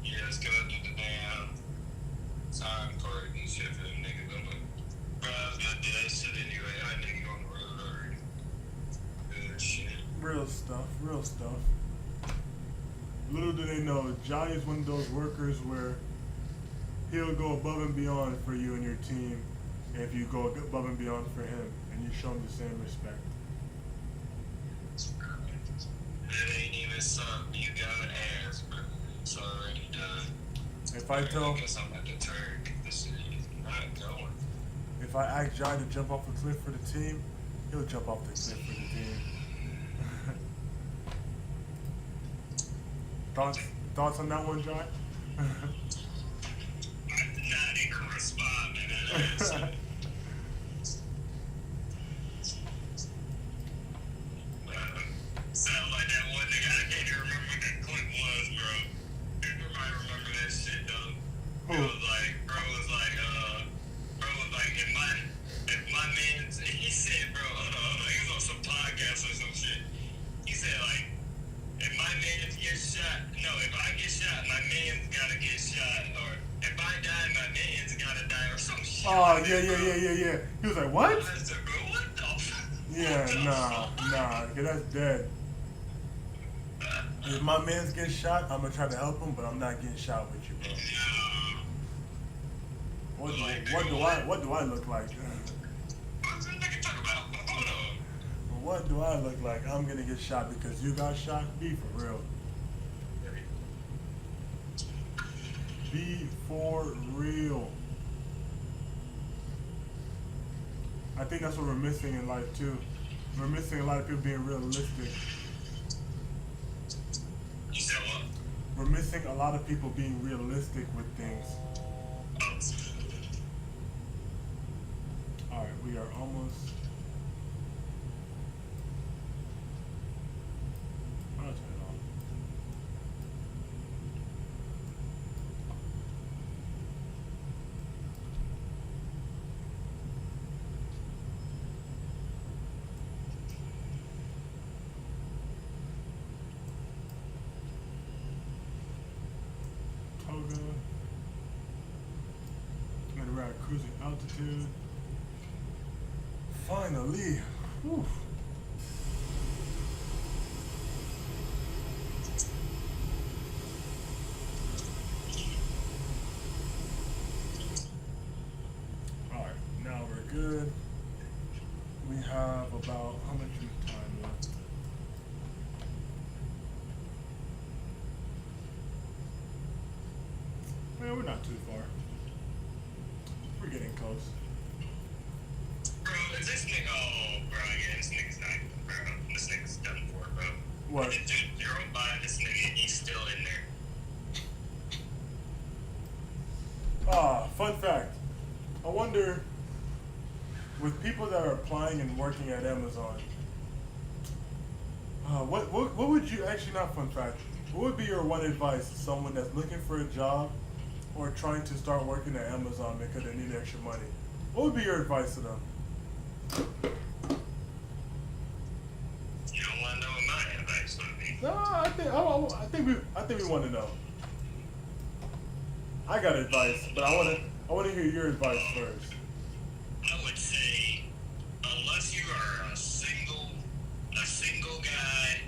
[SPEAKER 2] Yeah, it's cause I did the damn time card and shit for them niggas. I'm like, bro, I was gonna do that shit anyway. I nigga on the road already. Good shit.
[SPEAKER 1] Real stuff, real stuff. Little do they know, Jhy is one of those workers where he'll go above and beyond for you and your team if you go above and beyond for him and you show him the same respect.
[SPEAKER 2] It ain't even something you gotta ask, bro. It's already done.
[SPEAKER 1] If I tell,
[SPEAKER 2] I guess I'm at the turn. This shit is not going.
[SPEAKER 1] if I ask Jhy to jump off a cliff for the team, he'll jump off the cliff for the team. Thoughts on that one, Jhy?
[SPEAKER 2] I did not even respond to that. Sound like that one nigga. I can't even remember what that clip was, bro. Everybody remember that shit, though. It was like, if my man's, he said, bro, he was on some podcast or some shit. He said, like, if my man gets shot, no, if I get shot, my man's gotta get shot, or if I die, my man's gotta die, or some shit.
[SPEAKER 1] Oh, yeah. He was like, what?
[SPEAKER 2] I said, bro, what the fuck?
[SPEAKER 1] Yeah,
[SPEAKER 2] What the
[SPEAKER 1] nah,
[SPEAKER 2] fuck?
[SPEAKER 1] okay, that's dead. If my man's getting shot, I'm gonna try to help him, but I'm not getting shot with you, bro.
[SPEAKER 2] Yeah.
[SPEAKER 1] What do I look like?
[SPEAKER 2] What's that nigga talking about? Hold on.
[SPEAKER 1] What do I look like? I'm gonna get shot because you got shot? Be for real. Be for real. I think that's what we're missing in life too. We're missing a lot of people being realistic.
[SPEAKER 2] You said what?
[SPEAKER 1] We're missing a lot of people being realistic with things. Alright, we are almost. I'll turn it on. Toga. And we're at cruising altitude. Finally. Whew. Alright, now we're good. We have about how much time left? Man, we're not too far. We're getting close.
[SPEAKER 2] Bro, is this nigga? Oh, bro, yeah, this nigga's not, bro. This nigga's done for, bro.
[SPEAKER 1] What?
[SPEAKER 2] Dude, you're on by this nigga, he's still in there.
[SPEAKER 1] Fun fact. I wonder, with people that are applying and working at Amazon, what would you, actually not fun fact, what would be your one advice to someone that's looking for a job or trying to start working at Amazon because they need extra money? What would be your advice to them?
[SPEAKER 2] You don't want to know what my advice would be.
[SPEAKER 1] No, I think we want to know. I got advice, but I want to hear your advice first.
[SPEAKER 2] I would say, unless you are a single guy,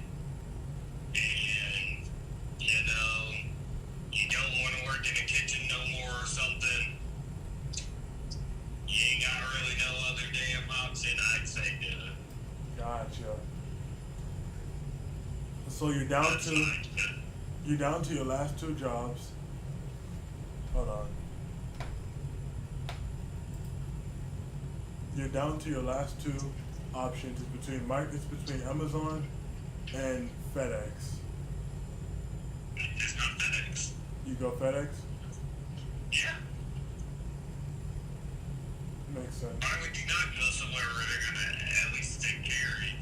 [SPEAKER 2] and you know you don't want to work in the kitchen no more or something, you ain't got really no other damn option. I'd say do it.
[SPEAKER 1] Gotcha. So you're down
[SPEAKER 2] That's
[SPEAKER 1] to
[SPEAKER 2] fine.
[SPEAKER 1] your last two jobs. Hold on. You're down to your last two options. It's between Amazon and FedEx.
[SPEAKER 2] It's not FedEx.
[SPEAKER 1] You go FedEx?
[SPEAKER 2] Yeah.
[SPEAKER 1] Makes sense.
[SPEAKER 2] Why would you not go somewhere where they're gonna at least take care of you?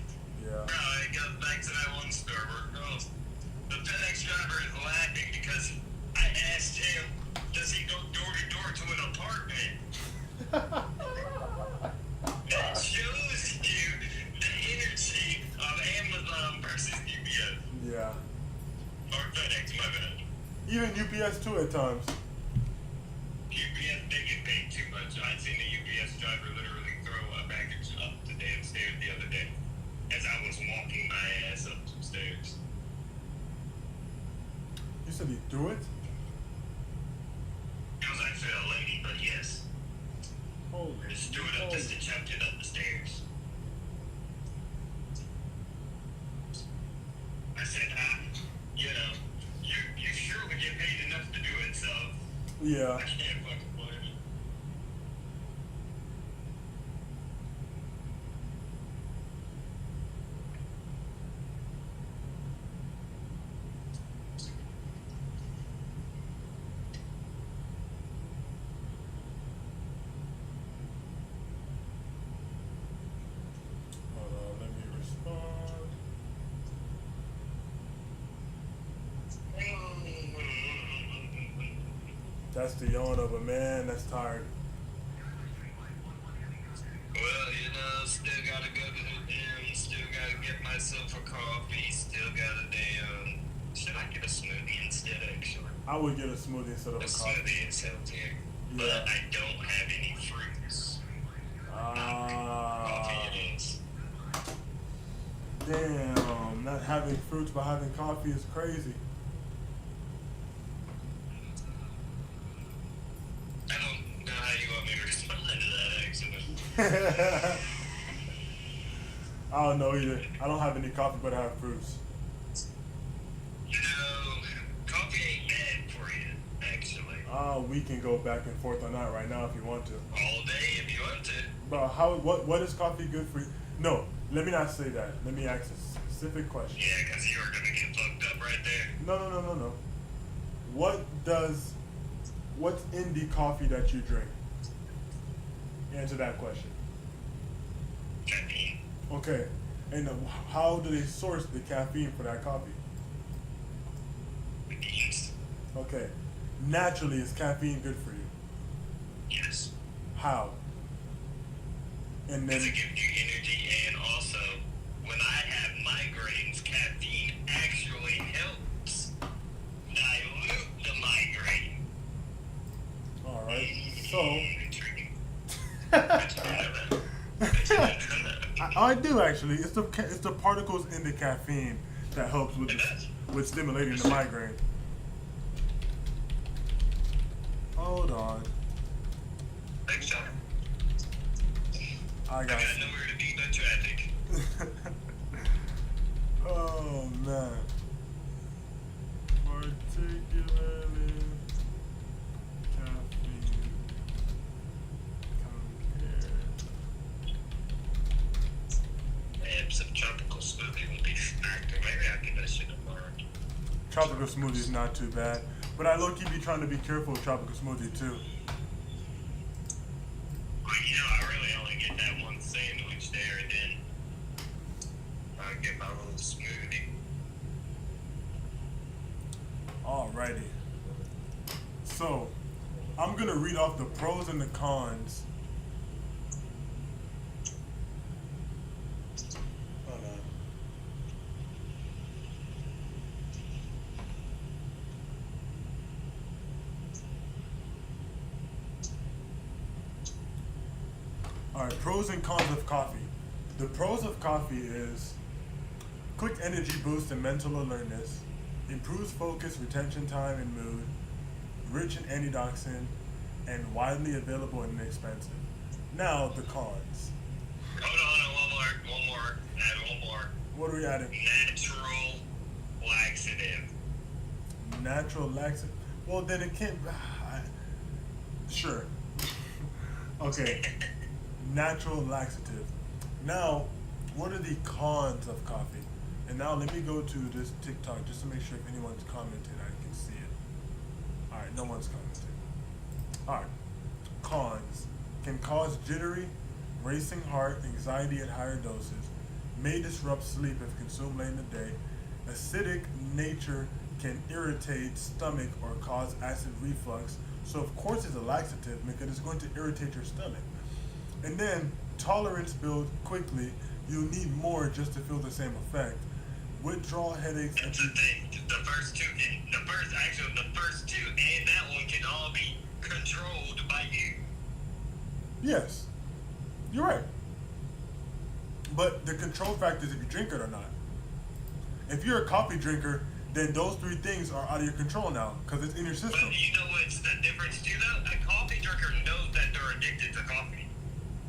[SPEAKER 1] Yeah.
[SPEAKER 2] Bro, it goes back to that one store where girls, the FedEx driver is laughing because I asked him, does he go door to door to an apartment? That shows you the energy
[SPEAKER 1] Yeah.
[SPEAKER 2] Or FedEx, my bad.
[SPEAKER 1] Even UPS too at times.
[SPEAKER 2] UPS, they get paid too much. I seen a UPS driver literally throw a package up the damn stairs the other day as I was walking my ass up some stairs.
[SPEAKER 1] You said he threw it?
[SPEAKER 2] It was actually a lady, but yes.
[SPEAKER 1] Holy.
[SPEAKER 2] Just threw it up, just chucked it up the stairs. I said, you know, you surely get paid enough to do it, so
[SPEAKER 1] Yeah.
[SPEAKER 2] I can't fucking blame you.
[SPEAKER 1] Hold on, let me respond. That's the yawn of a man that's tired.
[SPEAKER 2] Well, you know, still gotta go to the gym, still gotta get myself a coffee, still gotta damn. Should I get a smoothie instead, actually?
[SPEAKER 1] I would get a smoothie instead of
[SPEAKER 2] A
[SPEAKER 1] a coffee.
[SPEAKER 2] smoothie is healthier.
[SPEAKER 1] Yeah.
[SPEAKER 2] But I don't have any fruits. Coffee it is.
[SPEAKER 1] Damn, not having fruits but having coffee is crazy.
[SPEAKER 2] I don't know how you want me to respond to that, actually.
[SPEAKER 1] I don't know either. I don't have any coffee but I have fruits.
[SPEAKER 2] You know, coffee ain't bad for you, actually.
[SPEAKER 1] We can go back and forth on that right now if you want to.
[SPEAKER 2] All day if you want to.
[SPEAKER 1] But what is coffee good for you? No, let me not say that. Let me ask a specific question.
[SPEAKER 2] Yeah, because you are going to get fucked up right there.
[SPEAKER 1] No. What's in the coffee that you drink? Answer that question.
[SPEAKER 2] Caffeine.
[SPEAKER 1] Okay. And how do they source the caffeine for that coffee?
[SPEAKER 2] The beans.
[SPEAKER 1] Okay. Naturally, is caffeine good for you?
[SPEAKER 2] Yes.
[SPEAKER 1] How? And then
[SPEAKER 2] Because it gives you energy, and also, when I have migraines, caffeine actually helps dilute the migraine.
[SPEAKER 1] all right. So
[SPEAKER 2] Intriguing. Bet you didn't know that. Bet you didn't know that.
[SPEAKER 1] I do actually. It's the particles in the caffeine that helps
[SPEAKER 2] It does.
[SPEAKER 1] with stimulating the migraine. Hold on.
[SPEAKER 2] Thanks, John.
[SPEAKER 1] I
[SPEAKER 2] I
[SPEAKER 1] got.
[SPEAKER 2] got nowhere to be but traffic.
[SPEAKER 1] Oh man. Particularly caffeine compared.
[SPEAKER 2] And some tropical smoothie would be smacked. Or maybe I'll give that shit a mark.
[SPEAKER 1] Tropical smoothie is not too bad, but I low-key be trying to be careful with tropical smoothie too.
[SPEAKER 2] Well, you know, I really only get that one sandwich there, and then I get my little smoothie.
[SPEAKER 1] Alrighty. So, I'm gonna read off the pros and the cons. Hold on. Alright, pros and cons of coffee. The pros of coffee is quick energy boost and mental alertness, improves focus, retention time, and mood, rich in antioxidant, and widely available and inexpensive. Now, the cons.
[SPEAKER 2] Hold on, one more. Add one more.
[SPEAKER 1] What are we adding?
[SPEAKER 2] Natural laxative.
[SPEAKER 1] Natural laxative. Well, then it can't. Sure. Okay. Natural laxative. Now, what are the cons of coffee? And now let me go to this TikTok just to make sure if anyone's commented, I can see it. Alright, no one's commented. Alright. Cons. Can cause jittery, racing heart, anxiety at higher doses. May disrupt sleep if consumed late in the day. Acidic nature can irritate stomach or cause acid reflux. So of course it's a laxative because it's going to irritate your stomach. And then tolerance builds quickly. You'll need more just to feel the same effect. withdrawal headaches, and
[SPEAKER 2] That's the thing. The first two and that one can all be controlled by you.
[SPEAKER 1] yes, you're right. But the control factor is if you drink it or not. If you're a coffee drinker, then those three things are out of your control now because it's in your system.
[SPEAKER 2] But you know what's the difference too, though? A coffee drinker knows that they're addicted to coffee.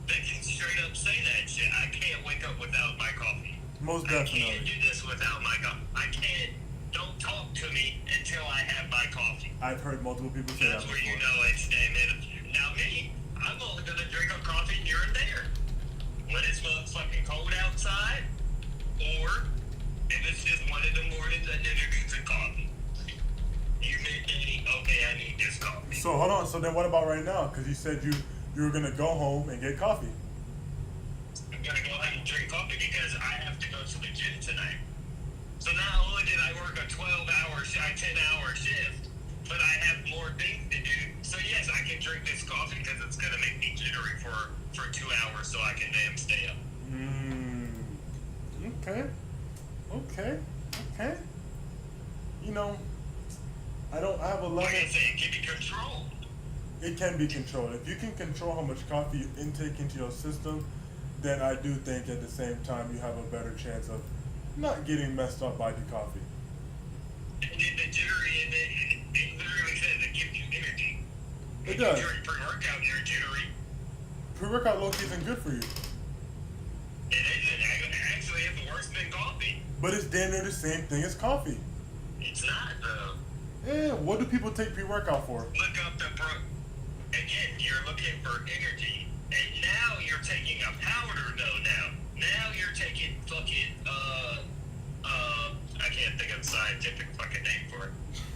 [SPEAKER 2] They can straight up say that shit. I can't wake up without my coffee.
[SPEAKER 1] Most
[SPEAKER 2] I can't
[SPEAKER 1] definitely.
[SPEAKER 2] do this without my coffee. I can't. Don't talk to me until I have my coffee.
[SPEAKER 1] I've heard multiple people say that
[SPEAKER 2] That's where you
[SPEAKER 1] before.
[SPEAKER 2] know it's damn it. Now me, I'm only gonna drink a coffee here and there. When it's fucking cold outside, or if it's just 1 in the morning and then it needs a coffee. You make me, okay, I need this coffee.
[SPEAKER 1] So hold on. So then what about right now? Because you said you were gonna go home and get coffee.
[SPEAKER 2] I'm gonna go ahead and drink coffee because I have to go to the gym tonight. So not only did I work a 12-hour, 10-hour shift, but I have more things to do. So yes, I can drink this coffee because it's gonna make me jittery for 2 hours, so I can damn stay up.
[SPEAKER 1] Okay. You know, I have a level.
[SPEAKER 2] Like I said, it can be controlled.
[SPEAKER 1] It can be controlled. If you can control how much coffee you intake into your system, then I do think at the same time you have a better chance of not getting messed up by the coffee.
[SPEAKER 2] And then the jittery, and it literally says it gives you energy.
[SPEAKER 1] It
[SPEAKER 2] When
[SPEAKER 1] does.
[SPEAKER 2] you drink pre-workout, you're jittery.
[SPEAKER 1] Pre-workout low-key isn't good for you,
[SPEAKER 2] It isn't. Actually, it's worse than coffee.
[SPEAKER 1] but it's damn near the same thing as coffee.
[SPEAKER 2] It's not, though.
[SPEAKER 1] What do people take pre-workout for?
[SPEAKER 2] Look up the again, you're looking for energy, and now you're taking a powder though. Now you're taking fucking I can't think of the scientific fucking name for it,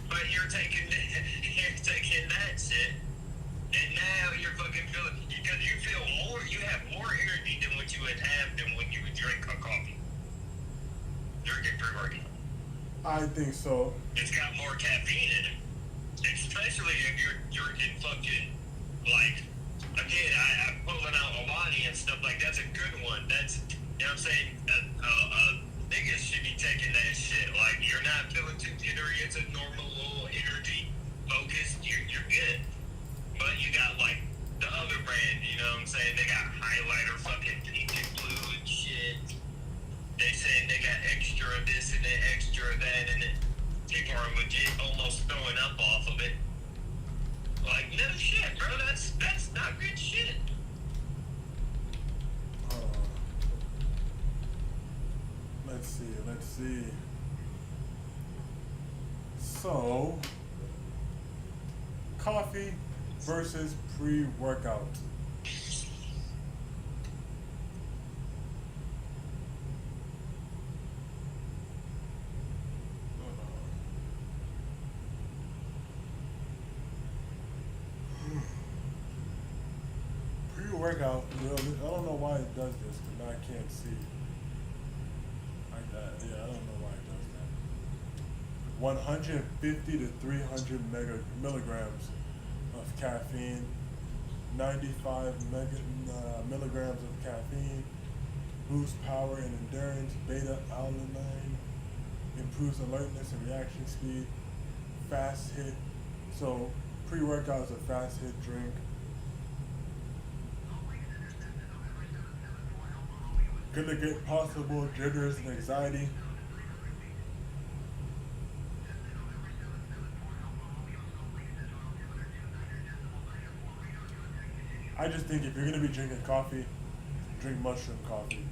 [SPEAKER 2] but you're taking that shit, and now you're fucking feeling because you feel more, you have more energy than what you would have than when you would drink a coffee. Drinking pre-workout.
[SPEAKER 1] I think so.
[SPEAKER 2] It's got more caffeine in it. Especially if you're drinking fucking, like, again, I'm pulling out Alani and stuff like that's a good one. That's, you know what I'm saying? Niggas should be taking that shit. Like, you're not feeling too jittery. It's a normal little energy focus. You're good. But you got, like, the other brand, you know what I'm saying? They got highlighter fucking pink and blue and shit. They saying they got extra this and then extra that, and then people are legit almost throwing up off of it. Like, no shit, bro. That's not good shit.
[SPEAKER 1] Let's see. So, coffee versus pre-workout. Pre-workout, really, I don't know why it does this, but now I can't see. Like that, yeah, I don't know why it does that. 150 to 300 milligrams of caffeine, 95 milligrams of caffeine, boosts power and endurance, beta-alanine, improves alertness and reaction speed, fast hit. So pre-workout is a fast hit drink. Gonna get possible jitters and anxiety. I just think if you're gonna be drinking coffee, drink mushroom coffee.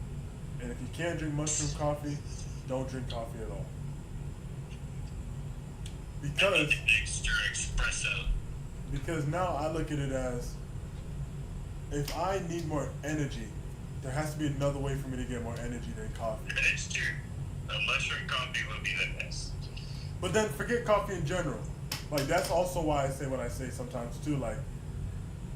[SPEAKER 1] And if you can't drink mushroom coffee, don't drink coffee at all. Because
[SPEAKER 2] Extra espresso.
[SPEAKER 1] because now I look at it as if I need more energy, there has to be another way for me to get more energy than coffee.
[SPEAKER 2] It's true. A mushroom coffee would be the best.
[SPEAKER 1] But then forget coffee in general. Like that's also why I say what I say sometimes too. Like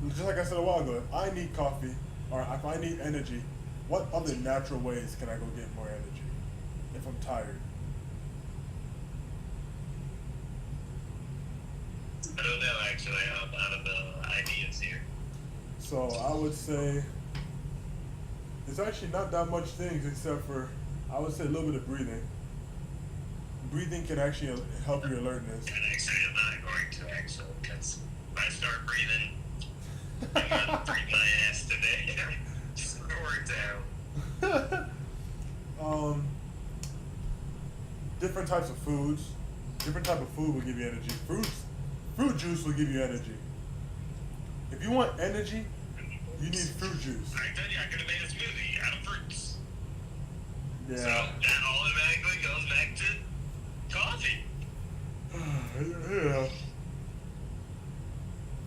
[SPEAKER 1] just like I said a while ago, if I need coffee or if I need energy, what other natural ways can I go get more energy if I'm tired?
[SPEAKER 2] I don't know, actually. I'm out of ideas here.
[SPEAKER 1] So I would say it's actually not that much things except for I would say a little bit of breathing. Breathing can actually help your alertness.
[SPEAKER 2] And actually, I'm not going to actually, because if I start breathing, I'm gonna breathe my ass today. Snore down.
[SPEAKER 1] Different types of foods. Different type of food will give you energy. Fruit juice will give you energy. If you want energy, you need fruit juice.
[SPEAKER 2] I tell you, I could have made a smoothie out of fruits.
[SPEAKER 1] Yeah.
[SPEAKER 2] So that automatically goes back to coffee.
[SPEAKER 1] Yeah.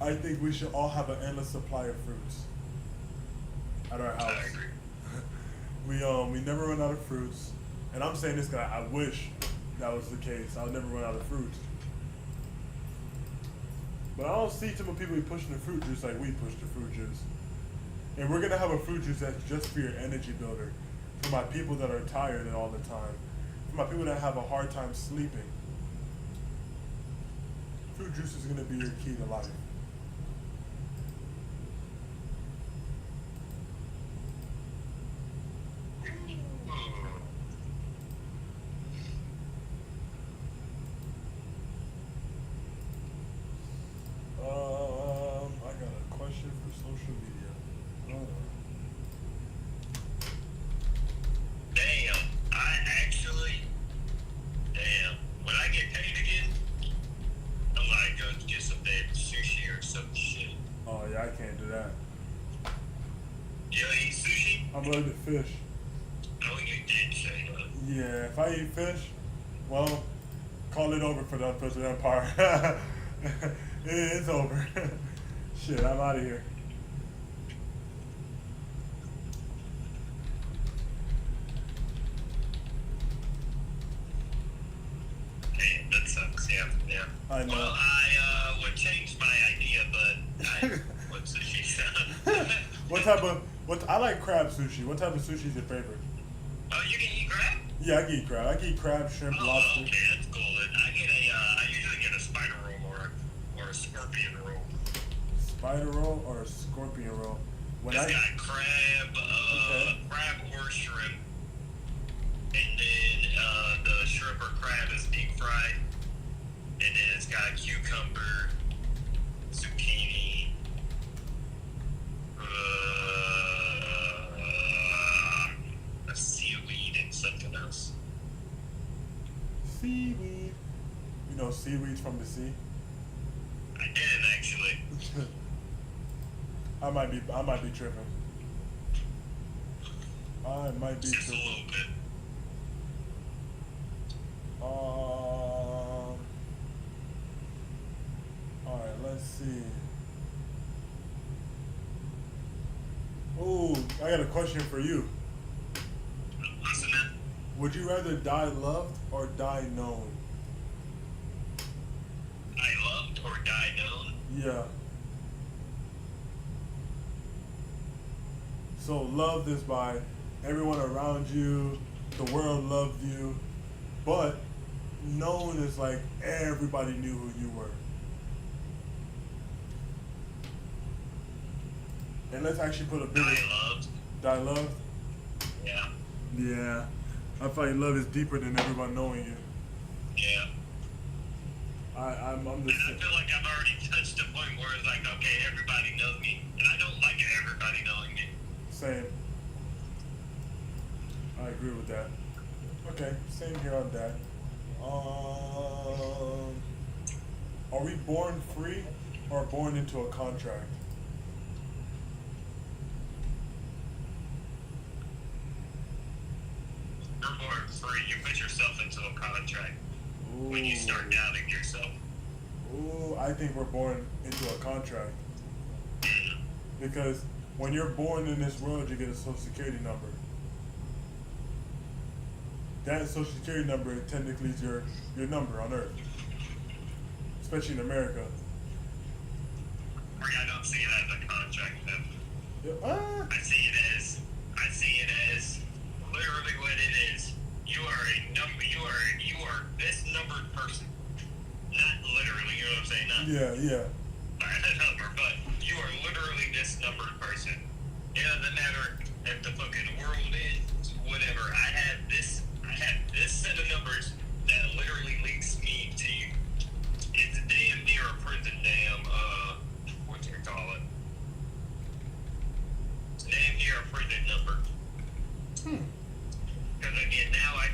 [SPEAKER 1] I think we should all have an endless supply of fruits at our house.
[SPEAKER 2] I agree.
[SPEAKER 1] We never run out of fruits, and I'm saying this because I wish that was the case. I'll never run out of fruit. But I don't see too many people pushing the fruit juice like we push the fruit juice. And we're gonna have a fruit juice that's just for your energy builder, for my people that are tired all the time, for my people that have a hard time sleeping. Fruit juice is gonna be your key to life. I got a question for social media.
[SPEAKER 2] Damn, when I get paid again, I'm gonna go get some damn sushi or some shit.
[SPEAKER 1] Oh yeah, I can't do that.
[SPEAKER 2] You eat sushi?
[SPEAKER 1] I'm allergic to fish.
[SPEAKER 2] Oh, you did say that.
[SPEAKER 1] Yeah, if I eat fish, well, call it over for the Unfiltered Empire. It's over. Shit, I'm out of here.
[SPEAKER 2] Damn, that sucks. Yeah.
[SPEAKER 1] I know.
[SPEAKER 2] Well, I would change my idea, but I want sushi sound.
[SPEAKER 1] I like crab sushi. What type of sushi is your favorite?
[SPEAKER 2] Oh, you can eat crab?
[SPEAKER 1] Yeah, I can eat crab. I can eat crab, shrimp,
[SPEAKER 2] Oh,
[SPEAKER 1] lobster.
[SPEAKER 2] okay, that's cool. Then I usually get a spider roll or a scorpion roll.
[SPEAKER 1] Spider roll or a scorpion roll? When
[SPEAKER 2] It's
[SPEAKER 1] I
[SPEAKER 2] got crab,
[SPEAKER 1] Okay.
[SPEAKER 2] crab or shrimp, and then the shrimp or crab is deep fried, and then it's got cucumber, zucchini, a seaweed, and something else.
[SPEAKER 1] seaweed. You know seaweed's from the sea.
[SPEAKER 2] I didn't actually.
[SPEAKER 1] I might be tripping. I might be
[SPEAKER 2] Just a
[SPEAKER 1] tripping.
[SPEAKER 2] little bit.
[SPEAKER 1] Alright, let's see. Oh, I got a question for you.
[SPEAKER 2] Listen, man.
[SPEAKER 1] Would you rather die loved or die known?
[SPEAKER 2] I loved or die known.
[SPEAKER 1] Yeah. So loved is by everyone around you, the world loved you, but known is like everybody knew who you were. And let's actually put a bigger
[SPEAKER 2] Die loved.
[SPEAKER 1] die loved.
[SPEAKER 2] Yeah.
[SPEAKER 1] Yeah. I feel like love is deeper than everyone knowing you.
[SPEAKER 2] Yeah.
[SPEAKER 1] I'm
[SPEAKER 2] And
[SPEAKER 1] just
[SPEAKER 2] I feel like I've already touched a point where it's like, okay, everybody knows me, and I don't like everybody knowing me.
[SPEAKER 1] same. I agree with that. Okay, same here on that. Are we born free or born into a contract?
[SPEAKER 2] You're born free. You put yourself into a contract when you start
[SPEAKER 1] Ooh.
[SPEAKER 2] doubting yourself.
[SPEAKER 1] Ooh, I think we're born into a contract. Because when you're born in this world, you get a social security number. That social security number technically is your number on Earth. Especially in America.
[SPEAKER 2] I don't see it as a contract, though.
[SPEAKER 1] Yeah,
[SPEAKER 2] I see it as literally what it is. You are a number. You are this numbered person. Not literally, you know what I'm saying? Not
[SPEAKER 1] yeah.
[SPEAKER 2] by the number, but you are literally this numbered person. It doesn't matter if the fucking world is whatever. I have this set of numbers that literally Because again, now I'm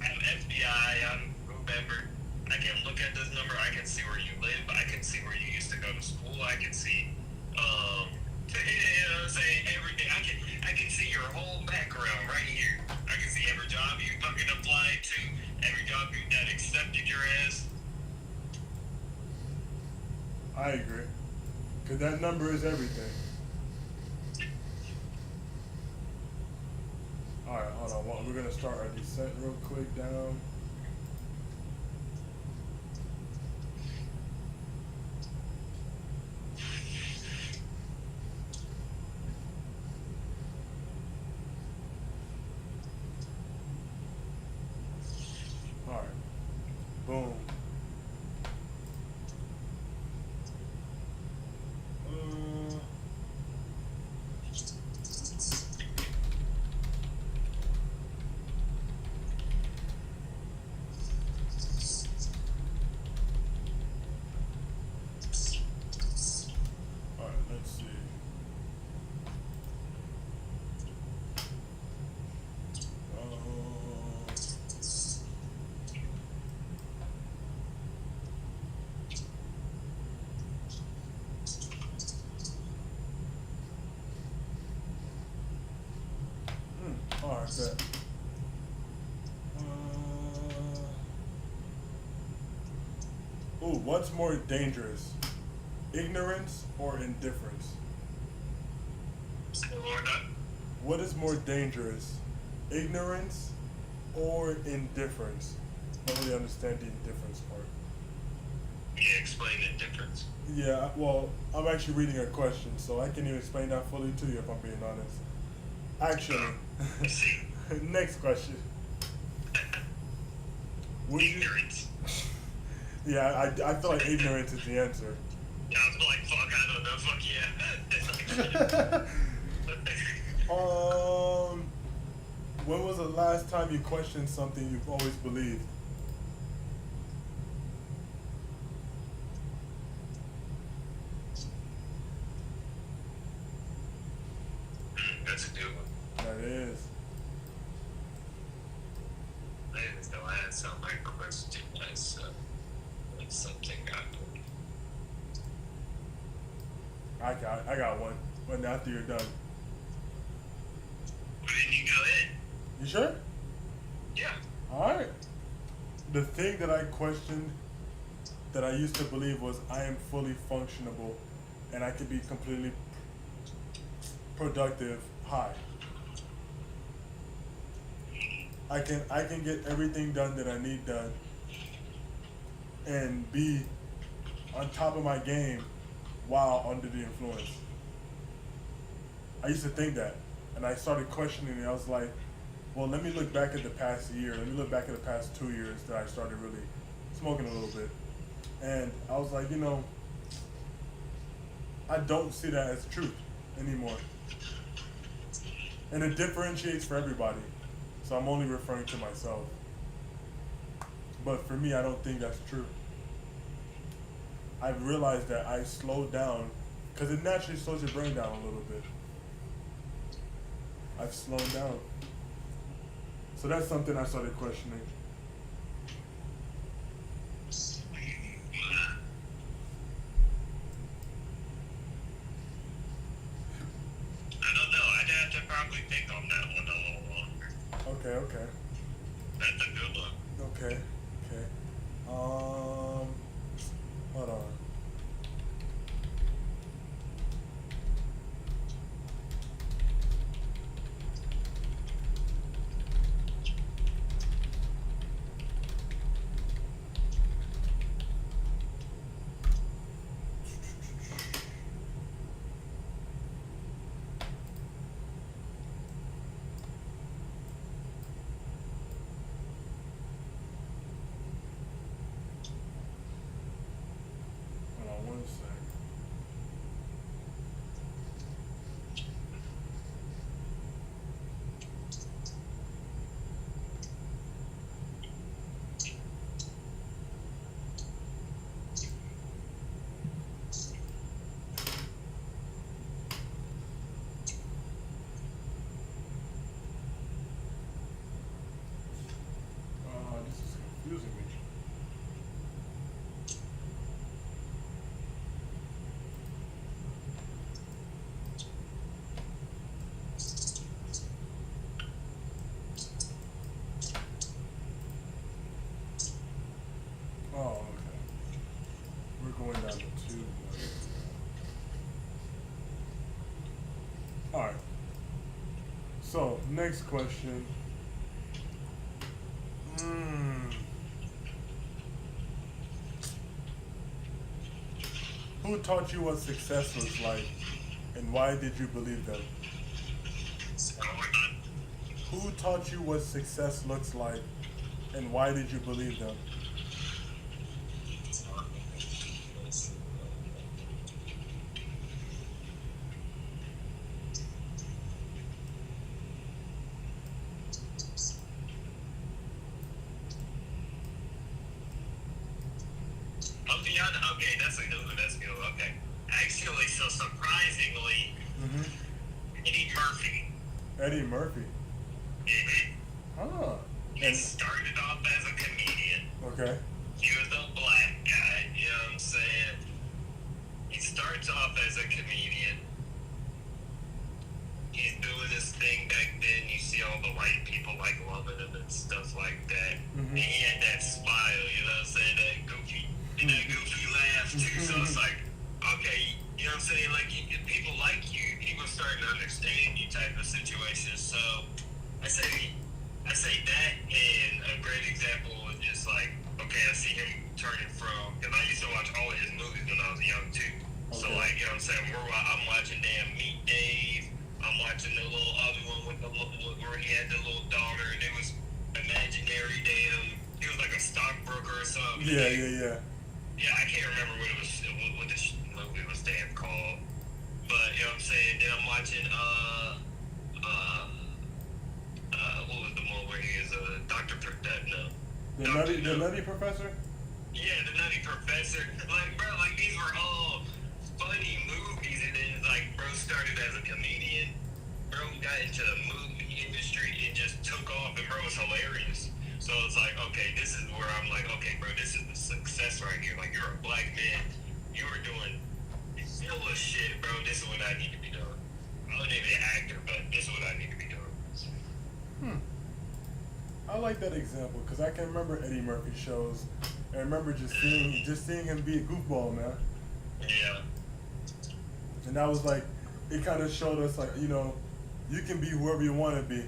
[SPEAKER 2] FBI, I'm whoever. I can look at this number. I can see where you live. I can see where you used to go to school. I can see, you know what I'm saying, everything. I can see your whole background right here. I can see every job you fucking applied to, every job that accepted your ass.
[SPEAKER 1] I agree. Because that number is everything. Alright, hold on. We're going to start our descent real quick down. Alright. Boom. Alright, let's see. Alright, bet. Ooh, what's more dangerous? Ignorance or indifference? What is more dangerous? Ignorance or indifference? I don't really understand the indifference part.
[SPEAKER 2] Yeah, explain the difference.
[SPEAKER 1] Yeah, well, I'm actually reading a question, so I can't even explain that fully to you if I'm being honest. Actually,
[SPEAKER 2] See,
[SPEAKER 1] next question. Would you?
[SPEAKER 2] ignorance.
[SPEAKER 1] Yeah, I feel like ignorance is the answer.
[SPEAKER 2] Yeah, I was like, fuck, I don't know, fuck yeah.
[SPEAKER 1] When was the last time you questioned something you've always believed?
[SPEAKER 2] That's a good one.
[SPEAKER 1] That is.
[SPEAKER 2] I didn't know I had some like question as like something
[SPEAKER 1] I got one. But after you're done.
[SPEAKER 2] Why didn't you go in?
[SPEAKER 1] You sure?
[SPEAKER 2] Yeah.
[SPEAKER 1] Alright. The thing that I questioned that I used to believe was I am fully functionable and I can be completely productive high. I can get everything done that I need done and be on top of my game while under the influence. I used to think that, and I started questioning it. I was like, well, let me look back at the past year. Let me look back at the past 2 years that I started really smoking a little bit. And I was like, I don't see that as truth anymore. And it differentiates for everybody. So I'm only referring to myself. But for me, I don't think that's true. I've realized that I slowed down because it naturally slows your brain down a little bit. I've slowed down. So that's something I started questioning.
[SPEAKER 2] I don't know. I'd have to probably think on that one a little longer.
[SPEAKER 1] Okay.
[SPEAKER 2] That's a good one.
[SPEAKER 1] Okay. Hold on. next question. Mm. Who taught you what success looks like, and why did you believe them?
[SPEAKER 2] So we're not.
[SPEAKER 1] Who taught you what success looks like, and why did you believe them?
[SPEAKER 2] Okay, that's a good one. That's good. Okay. Actually, so surprisingly,
[SPEAKER 1] Mm-hmm.
[SPEAKER 2] Eddie Murphy.
[SPEAKER 1] Eddie Murphy.
[SPEAKER 2] hmm
[SPEAKER 1] Huh.
[SPEAKER 2] He
[SPEAKER 1] And
[SPEAKER 2] started off as a comedian.
[SPEAKER 1] okay.
[SPEAKER 2] He was a black guy, you know what I'm saying? He starts off as a comedian. He's doing this thing back then. You see all the white people like loving him and stuff like that.
[SPEAKER 1] Mhm.
[SPEAKER 2] And he had that smile, you know what I'm saying? That goofy laugh too. So it's like, okay, you know what I'm saying? Like people like you. People starting to understand you type of situation. So I say that, and a great example is just like, okay, I see him turning from, because I used to watch all of his movies when I was young too. So
[SPEAKER 1] Okay.
[SPEAKER 2] like, you know what I'm saying? I'm watching damn Meet Dave. I'm watching the little other one with the little, where he had the little daughter, and it was imaginary damn. He was like a stockbroker or something.
[SPEAKER 1] Yeah.
[SPEAKER 2] Yeah, I can't remember what this movie was damn called. But you know what I'm saying? Then I'm watching what was the one where he is a Doctor
[SPEAKER 1] The Nutty Professor.
[SPEAKER 2] Yeah, the Nutty Professor. Like, bro, like these were all funny movies, and then like, bro started as a comedian. Bro got into the movie industry and just took off, and bro was hilarious. So it's like, okay, this is where I'm like, okay, bro, this is the success right here. Like, you're a black man, you are doing hella shit, bro. This is what I need to be doing. I don't need to be an actor, but this is what I need to be doing.
[SPEAKER 1] I like that example because I can remember Eddie Murphy shows. I remember just seeing him be a goofball, man.
[SPEAKER 2] Yeah.
[SPEAKER 1] And that was like, it kind of showed us like, you know, you can be whoever you want to be,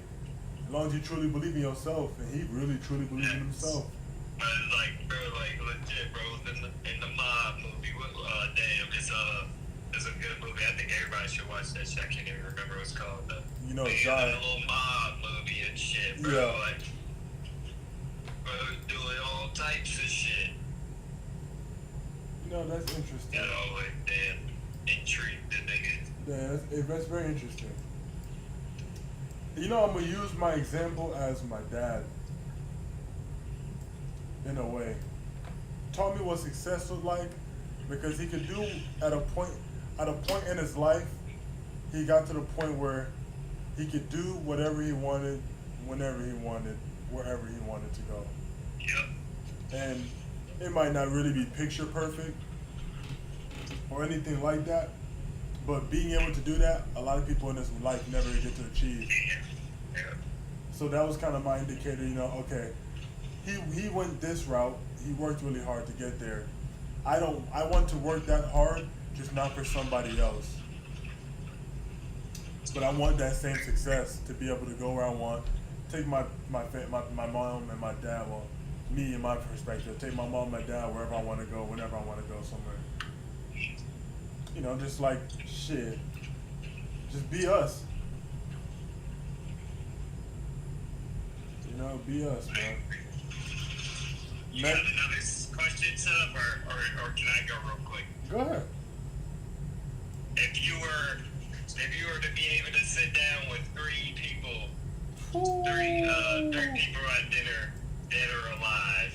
[SPEAKER 1] as long as you truly believe in yourself. And he really truly believed in himself.
[SPEAKER 2] But it's like, bro, like legit, bro. In the Mob movie, damn, it's a good movie. I think everybody should watch that shit. I can't even remember what it's called.
[SPEAKER 1] You know,
[SPEAKER 2] It's
[SPEAKER 1] Jhy.
[SPEAKER 2] a little mob movie and shit, bro.
[SPEAKER 1] Yeah.
[SPEAKER 2] Like, bro, doing all types of shit.
[SPEAKER 1] You know, that's interesting.
[SPEAKER 2] You know, like, damn, intrigued the niggas.
[SPEAKER 1] Yeah, that's very interesting. You know, I'm gonna use my example as my dad. In a way, taught me what success looked like, because he could do at a point in his life, he got to the point where he could do whatever he wanted, whenever he wanted, wherever he wanted to go.
[SPEAKER 2] Yep.
[SPEAKER 1] And it might not really be picture perfect or anything like that, but being able to do that, a lot of people in this life never get to achieve.
[SPEAKER 2] Yeah.
[SPEAKER 1] So that was kind of my indicator, you know, okay, he went this route, he worked really hard to get there. I want to work that hard, just not for somebody else. But I want that same success, to be able to go where I want, take my mom and my dad, well, me and my perspective, take my mom and my dad wherever I want to go, whenever I want to go somewhere. You know, just like, shit, just be us. You know, be us, man.
[SPEAKER 2] You got another question set up, or can I go real quick?
[SPEAKER 1] Go ahead.
[SPEAKER 2] If you were to be able to sit down with three people at dinner, dead or alive,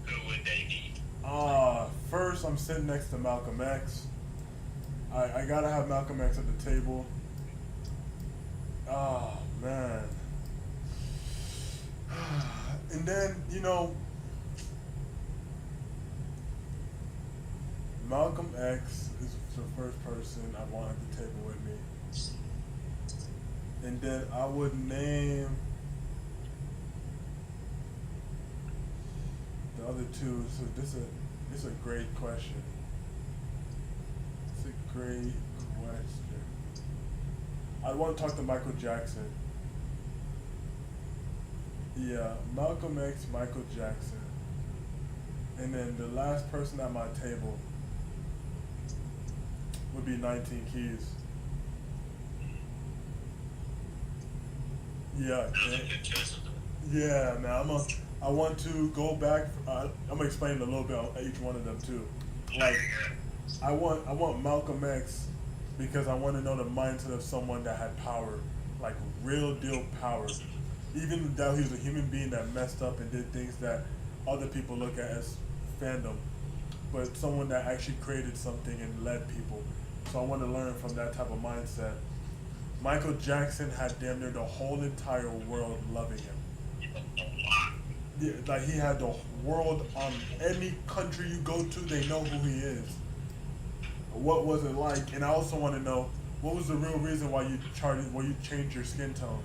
[SPEAKER 2] who would they be?
[SPEAKER 1] First I'm sitting next to Malcolm X. I gotta have Malcolm X at the table. Oh man. And then, you know, Malcolm X is the first person I want at the table with me. And then I would name the other two. So this is a great question. It's a great question. I want to talk to Michael Jackson. Yeah, Malcolm X, Michael Jackson, and then the last person at my table would be 19 Keys. Yeah,
[SPEAKER 2] That was a
[SPEAKER 1] yeah,
[SPEAKER 2] good choice.
[SPEAKER 1] yeah, man. I want to go back. I'm gonna explain a little bit on each one of them too.
[SPEAKER 2] Now
[SPEAKER 1] Like,
[SPEAKER 2] you're good.
[SPEAKER 1] I want Malcolm X because I want to know the mindset of someone that had power, like real deal power. Even though he was a human being that messed up and did things that other people look at as fandom, but someone that actually created something and led people. So I want to learn from that type of mindset. Michael Jackson had damn near the whole entire world loving him.
[SPEAKER 2] A lot.
[SPEAKER 1] Yeah, like he had the world on any country you go to, they know who he is. What was it like? And I also want to know what was the real reason why you changed your skin tone.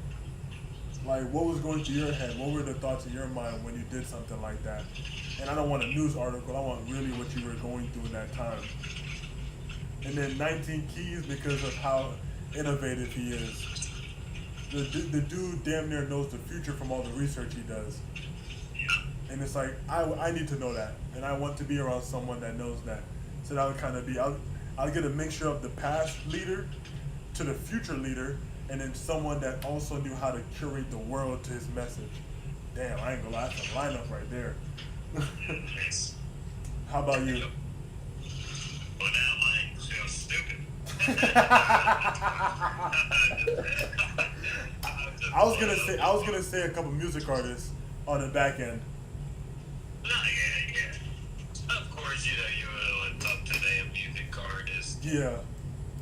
[SPEAKER 1] Like what was going through your head? What were the thoughts in your mind when you did something like that? And I don't want a news article. I want really what you were going through in that time. And then 19 Keys because of how innovative he is. The dude damn near knows the future from all the research he does. And it's like I need to know that, and I want to be around someone that knows that. So that would kind of be I'll get a mixture of the past leader to the future leader, and then someone that also knew how to curate the world to his message. Damn, I ain't gonna lie, that's a lineup right there.
[SPEAKER 2] Nice.
[SPEAKER 1] How about you?
[SPEAKER 2] Well, now mine feels stupid.
[SPEAKER 1] I was gonna say a couple music artists on the back end.
[SPEAKER 2] No, yeah. Of course, you would talk to damn music artists,
[SPEAKER 1] Yeah.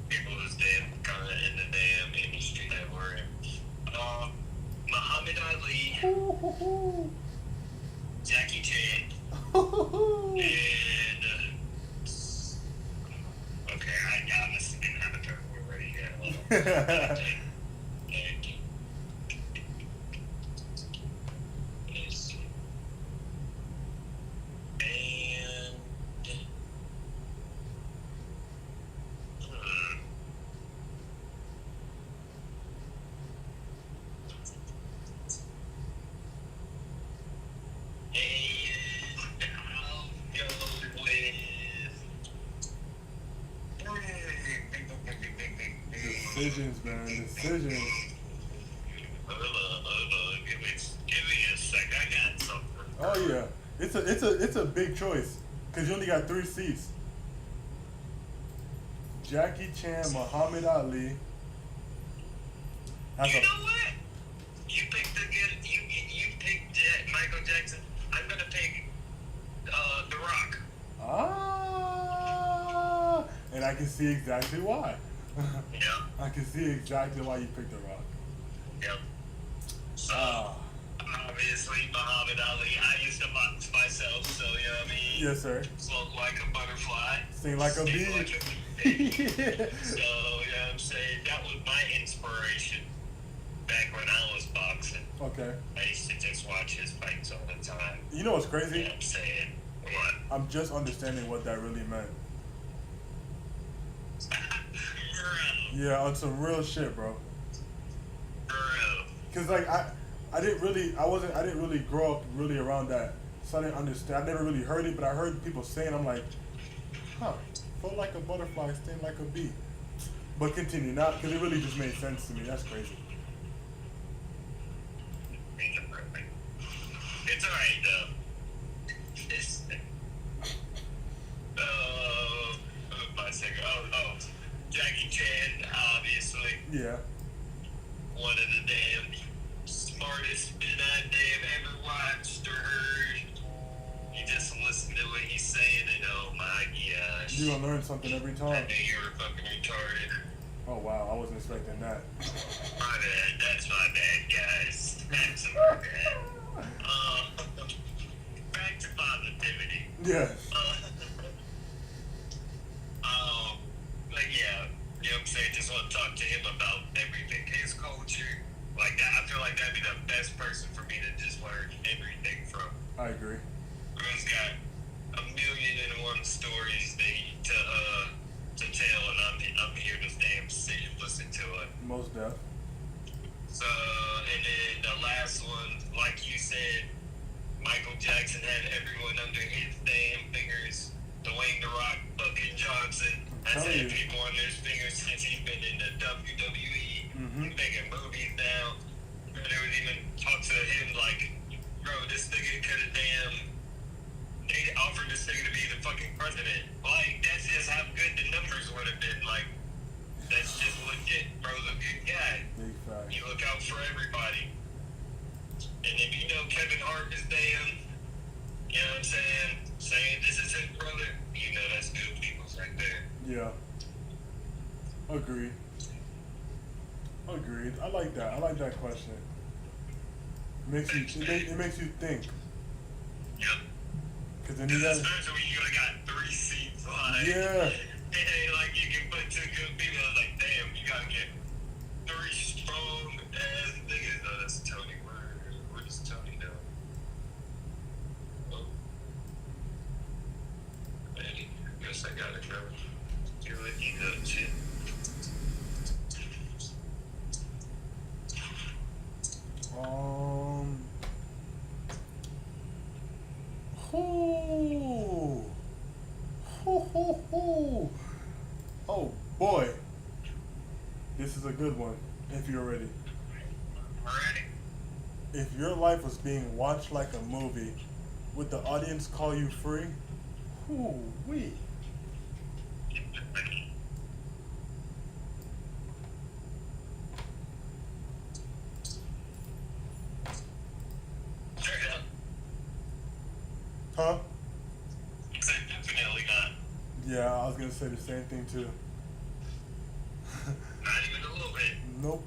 [SPEAKER 2] people who's damn kind of in the damn industry that we're in. Muhammad Ali, Jackie Chan, and okay, I honestly didn't have a term for it yet. And let's see. And hmm, and I'll go with
[SPEAKER 1] Decisions, man. Decisions.
[SPEAKER 2] hold on, give me a sec. I got something.
[SPEAKER 1] Oh yeah. It's a big choice. Cause you only got 3 seats. Jackie Chan, Muhammad Ali. That's
[SPEAKER 2] You
[SPEAKER 1] a
[SPEAKER 2] know what? You picked a good. You picked Michael Jackson. I'm gonna pick The Rock.
[SPEAKER 1] and I can see exactly why.
[SPEAKER 2] Yep.
[SPEAKER 1] I can see exactly why you picked The Rock.
[SPEAKER 2] Yep. So
[SPEAKER 1] Ah.
[SPEAKER 2] obviously Muhammad Ali. I used to box myself, so you know what I mean.
[SPEAKER 1] Yes, sir.
[SPEAKER 2] Float like a butterfly.
[SPEAKER 1] Sing like a
[SPEAKER 2] Sting
[SPEAKER 1] bee.
[SPEAKER 2] like a bee. So, you know what I'm saying? That was my inspiration back when I was boxing.
[SPEAKER 1] Okay.
[SPEAKER 2] I used to just watch his fights all the time.
[SPEAKER 1] You know what's
[SPEAKER 2] You know
[SPEAKER 1] crazy?
[SPEAKER 2] what I'm saying? What?
[SPEAKER 1] I'm just understanding what that really meant.
[SPEAKER 2] Bro.
[SPEAKER 1] Yeah, on some real shit, bro.
[SPEAKER 2] Bro.
[SPEAKER 1] Cause like I didn't really grow up really around that, so I didn't understand. I never really heard it, but I heard people saying. I'm like, huh, float like a butterfly, sting like a bee. But continue, not because it really just made sense to me. That's crazy.
[SPEAKER 2] It's alright though. It's my second. Oh, Jackie Chan, obviously
[SPEAKER 1] Yeah.
[SPEAKER 2] one of the damn smartest men I damn ever watched or heard. You just listen to what he's saying and oh my gosh,
[SPEAKER 1] You gonna learn something every
[SPEAKER 2] I
[SPEAKER 1] time.
[SPEAKER 2] knew you were fucking retarded.
[SPEAKER 1] Oh wow, I wasn't expecting that.
[SPEAKER 2] My bad. That's my bad, guys. That's my bad. Back to positivity.
[SPEAKER 1] Yeah.
[SPEAKER 2] But yeah, you know what I'm saying? Just want to talk to him about everything, his culture, like that. I feel like that'd be the best person for me to just learn everything from.
[SPEAKER 1] I agree.
[SPEAKER 2] Bro's got 1,000,001 stories to tell, and I'm here to damn sit and listen to it.
[SPEAKER 1] Most deaf.
[SPEAKER 2] So, and then the last one, like you I
[SPEAKER 1] telling
[SPEAKER 2] said
[SPEAKER 1] you.
[SPEAKER 2] people on his fingers since he's been in the WWE.
[SPEAKER 1] Mm-hmm.
[SPEAKER 2] He's making movies now. Bro, there was even talk to him like, bro, this nigga could have they offered this nigga to be the fucking president. Like, that's just how good the numbers would have been. Like, that's just legit. Bro's a good guy.
[SPEAKER 1] Big fact.
[SPEAKER 2] You look out for everybody. And if you know Kevin Hart is damn, you know what I'm saying this is his brother, you know that's good people's right there.
[SPEAKER 1] Yeah. Agreed. Agreed. I like that. I like that question. It makes you think.
[SPEAKER 2] Yep.
[SPEAKER 1] Cause then you gotta.
[SPEAKER 2] Especially when you only got 3 seats. Like,
[SPEAKER 1] Yeah.
[SPEAKER 2] it ain't like you can put 2 good people. It's like, damn, you gotta get 3 strong ass niggas. Oh, that's Tony. What is Tony doing? Oh. Man, I guess I got it covered. Do what you do, shit.
[SPEAKER 1] Whoo. Hoo. Oh boy. This is a good one. If you're ready.
[SPEAKER 2] Ready?
[SPEAKER 1] If your life was being watched like a movie, would the audience call you free? Whoo-wee.
[SPEAKER 2] Straight up.
[SPEAKER 1] Huh?
[SPEAKER 2] Definitely not.
[SPEAKER 1] Yeah, I was gonna say the same thing too.
[SPEAKER 2] Not even a little bit.
[SPEAKER 1] Nope.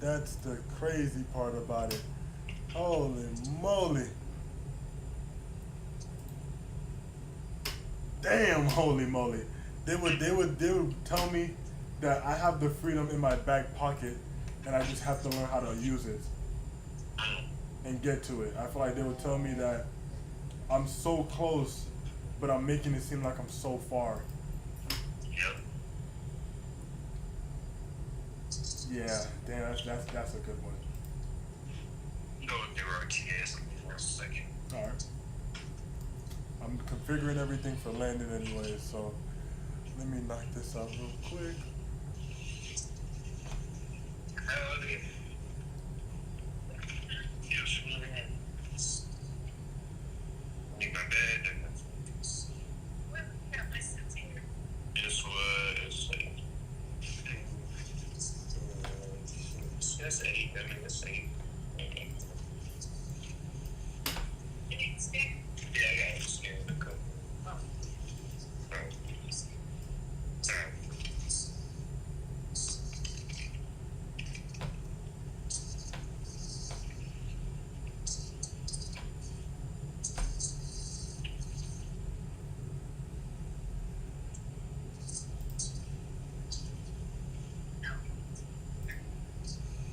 [SPEAKER 1] That's the crazy part about it. Holy moly. Damn, holy moly. They would tell me that I have the freedom in my back pocket and I just have to learn how to use it and get to it. I feel like they would tell me that I'm so close, but I'm making it seem like I'm so far.
[SPEAKER 2] Yep.
[SPEAKER 1] Yeah, damn, that's a good one.
[SPEAKER 2] Go through our TS for a second.
[SPEAKER 1] Alright. I'm configuring everything for landing anyway, so let me knock this out real quick.
[SPEAKER 2] Howdy. Yes, need my bed. This was that's 8. I mean, that's 8. Yeah, I got it. Scared the cup. Sorry.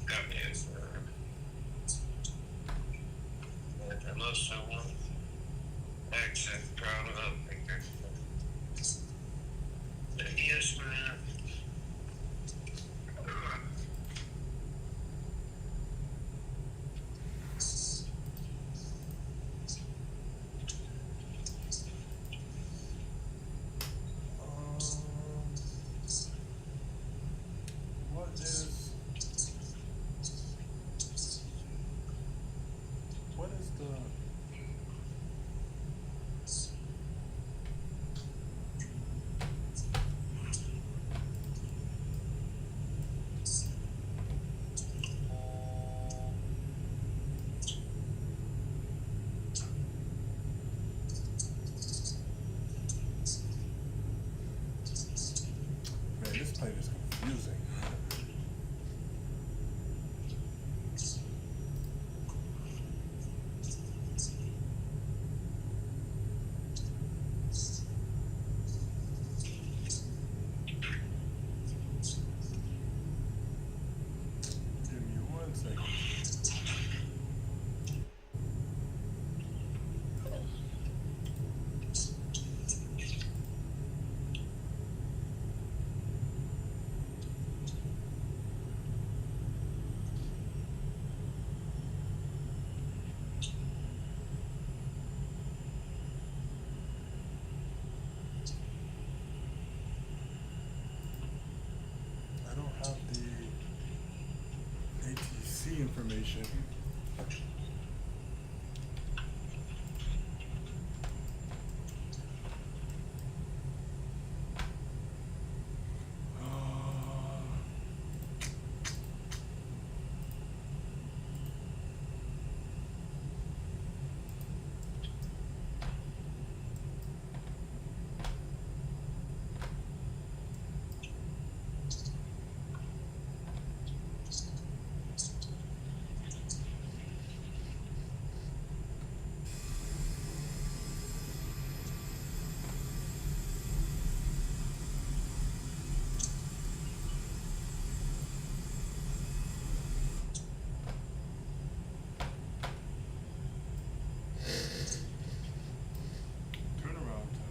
[SPEAKER 2] Got me as
[SPEAKER 1] AC information. Turnaround time.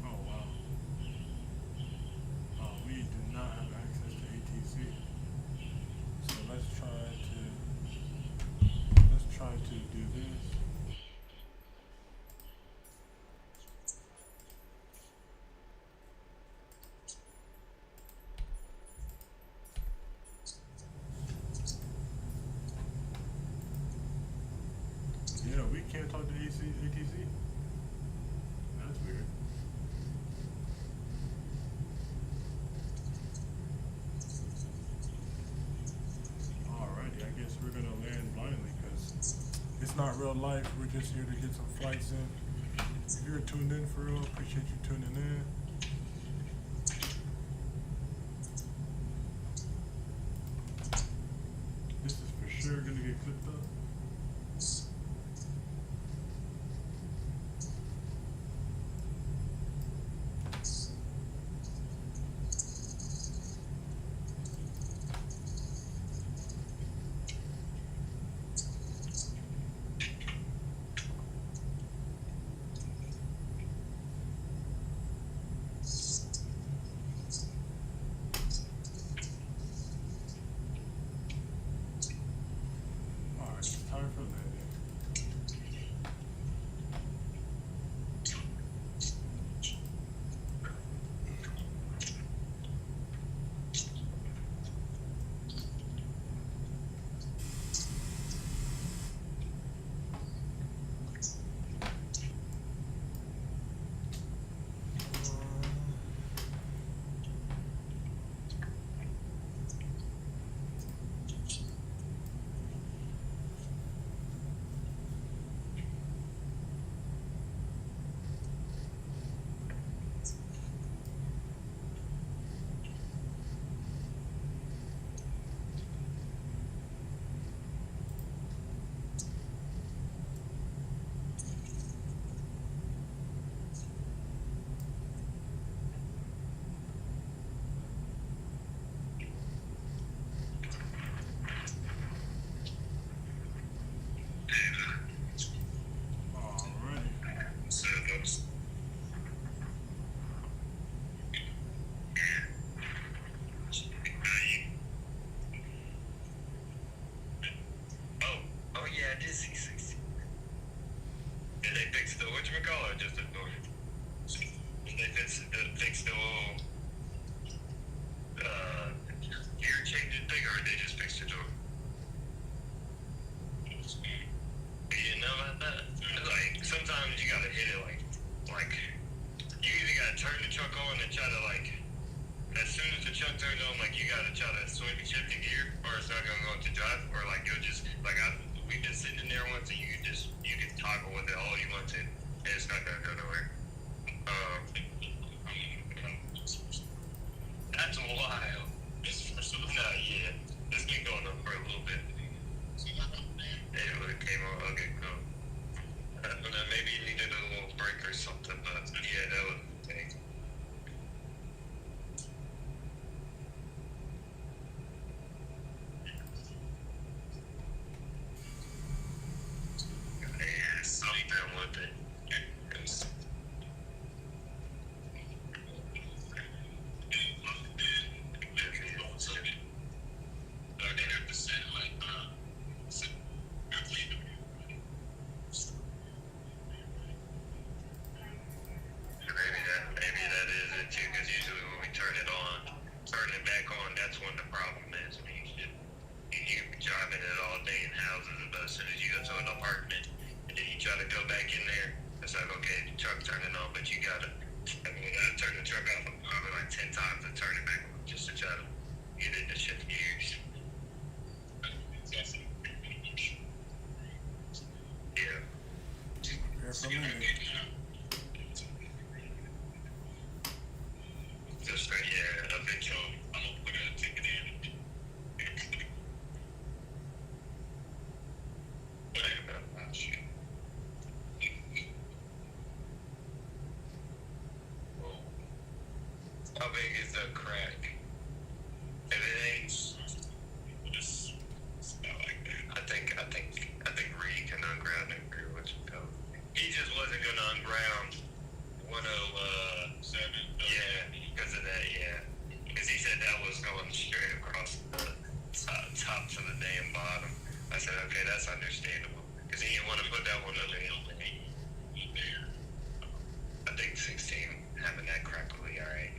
[SPEAKER 1] Oh wow. We do not have access to ATC. So let's try to do this. You know, we can't talk to ATC. That's weird. Alrighty, I guess we're gonna land blindly because it's not real life. We're just here to get some flights in. If you're tuned in for real, appreciate you tuning in. This is for sure gonna get clipped up. Alright, it's time for landing. Alrighty.
[SPEAKER 2] So those. Oh yeah, I did see 60. Did they fix the whatchamacallit or just the door? Did they fix the whole gear changing thing, or they just fixed the door? You didn't know about that? came on. Okay, cool. I don't know, maybe you needed a little break or something, but yeah, that was the thing. Yeah, something with it. Maybe that is it too, because usually when we turn it on, turn it back on, that's when the problem is. I mean, you be driving it all day in houses, but as soon as you go to an apartment, and then you try to go back in there, it's like, okay, the truck's turning on, but you gotta, I mean, I turn the truck off probably like 10 times and turn it back on just to try to get it to shift gears. Yeah.
[SPEAKER 1] Prepare for landing.
[SPEAKER 2] Just yeah, eventually. I'm gonna put a ticket in. Shit. How big is the crack? If it ain't, just about like that. I think Reed can unground and agree with you. He just wasn't gonna unground 107. Yeah, because of that. Yeah, because he said that was going straight across the top to the damn bottom. I said, okay, that's understandable. Because he didn't want to put that one up there. I think 16 having that crack will be alright.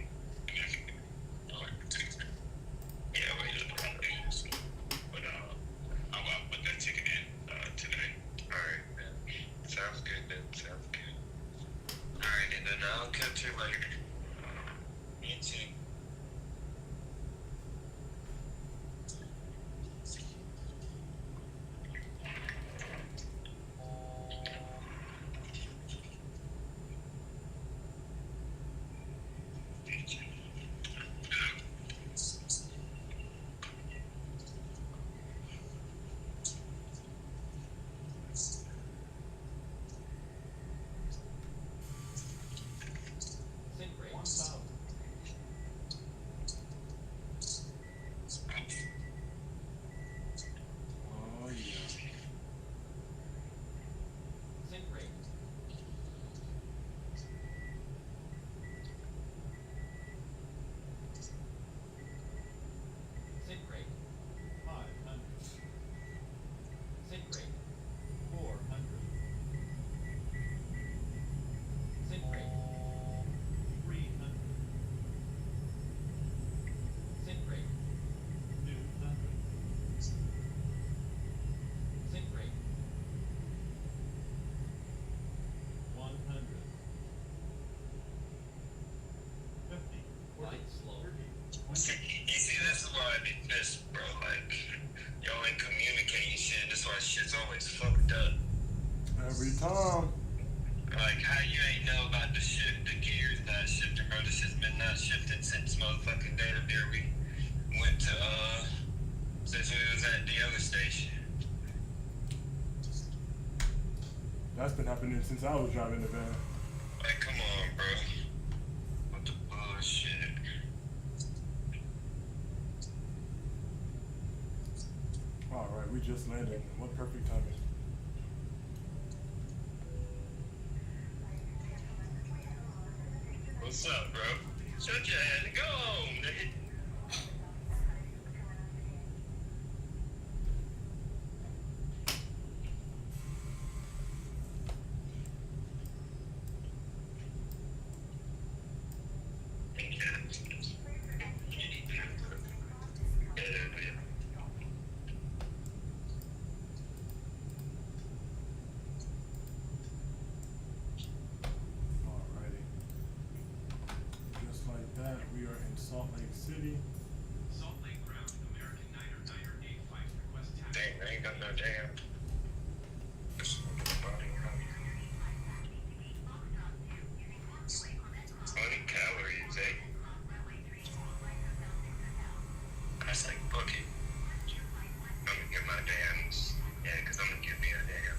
[SPEAKER 2] Yeah, but he's a problem. But I'll put that ticket in today. Alright, man. Sounds good, then. Sounds good. Alright, and then I'll catch you later. Me too.
[SPEAKER 1] Oh yeah.
[SPEAKER 2] You see, this is why I be pissed, bro. Like, y'all ain't communicating shit. This why shit's always fucked up.
[SPEAKER 1] Every time.
[SPEAKER 2] Like, how you ain't know about the shift, the gears not shifting, bro? This has been not shifted since motherfucking day the beer we went to, since we was at the other station.
[SPEAKER 1] That's been happening since I was driving the van.
[SPEAKER 2] Like, come on, bro. What the bullshit?
[SPEAKER 1] Alright, we just landed. What perfect timing.
[SPEAKER 2] What's up, bro? Shut your ass and go home, nigga.
[SPEAKER 1] Alrighty. Just like that, we are in Salt Lake City.
[SPEAKER 5] Salt Lake ground, American Niner 985 request tax.
[SPEAKER 2] Dang, I ain't got no damn. 20 calories, eh? That's like bookie. I'm gonna get my damn, yeah, cause I'm gonna give me a damn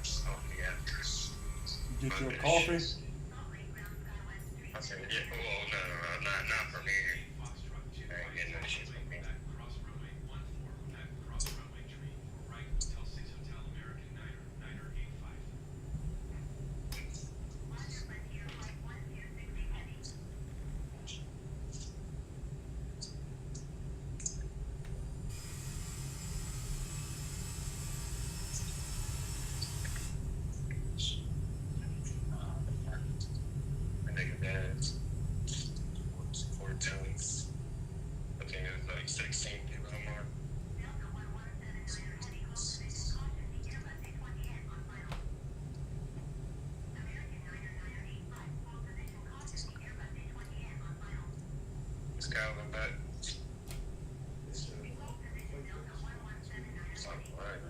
[SPEAKER 1] Get your
[SPEAKER 2] Monday
[SPEAKER 1] coffee.
[SPEAKER 2] shifts. I said, yeah, well, no, not from here.
[SPEAKER 5] Foxtrot 2
[SPEAKER 2] I ain't getting no shit from here.
[SPEAKER 5] back cross runway 14 back cross runway tree for right Hotel 6 Hotel American Niner 85.
[SPEAKER 2] My nigga dad, 14. I think it was like 16 people or more. Is Calvin back? Oh, alright,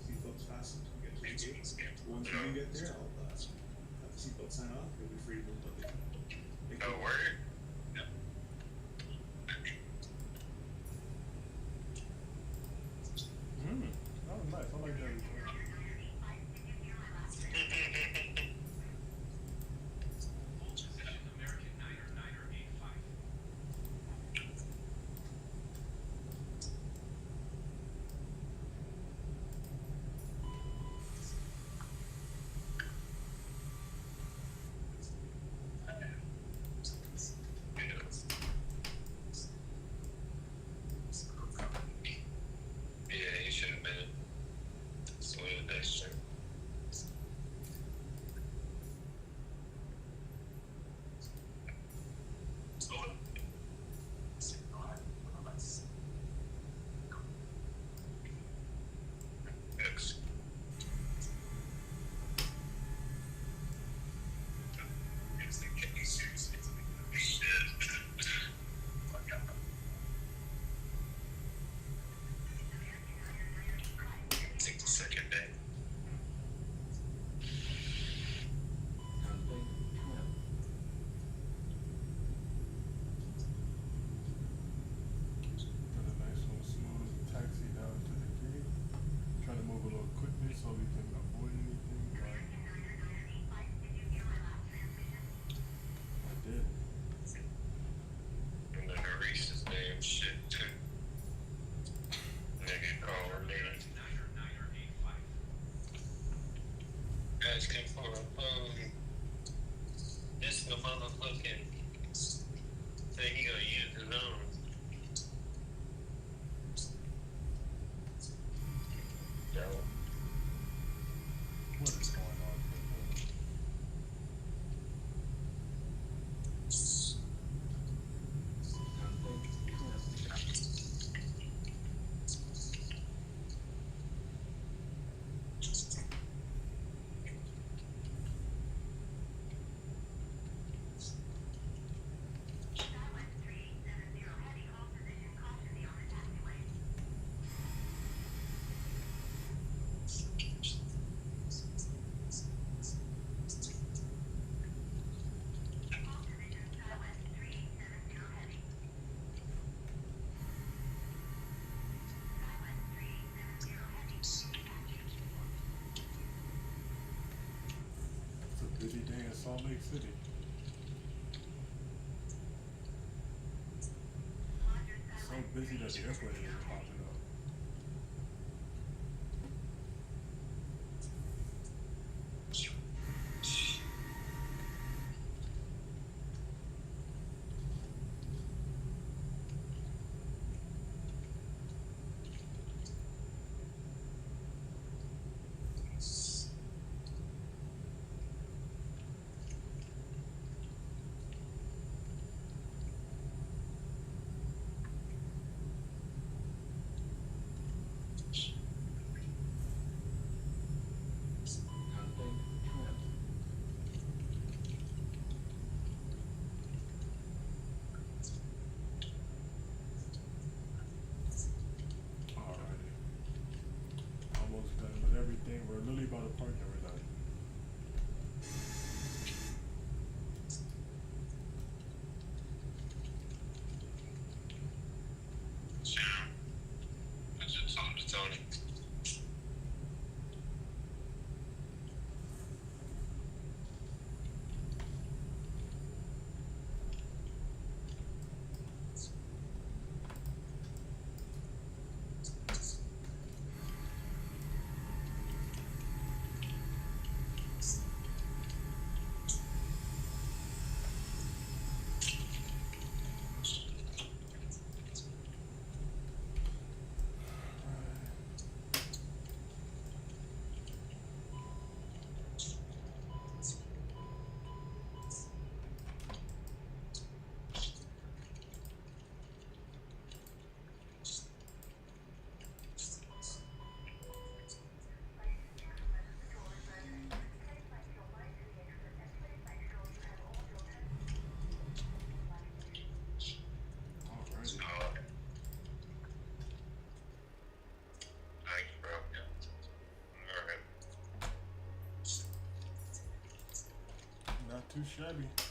[SPEAKER 6] Seatbelts fastened. Get to the gate. Once we do get there, I'll have the seatbelt sign off. You'll be free to move up.
[SPEAKER 2] No word?
[SPEAKER 1] That was nice. I like that.
[SPEAKER 5] Hold position American Niner 85.
[SPEAKER 2] Yeah, you should have been. Sweet, that's true. Yes. Shit. Take the second day.
[SPEAKER 1] Got a nice little smooth taxi down to the gate. Trying to move a little quickly so we can avoid anything. But I did.
[SPEAKER 2] And then I reached this damn shit too. Nigga called me.
[SPEAKER 5] Niner 85.
[SPEAKER 2] Guys came for a phone. This the motherfucking say he gonna use his own. Yo,
[SPEAKER 1] What is going on here? It's a busy day in Salt Lake City. So busy that the airport is popping up.
[SPEAKER 2] Tony.
[SPEAKER 1] too shabby.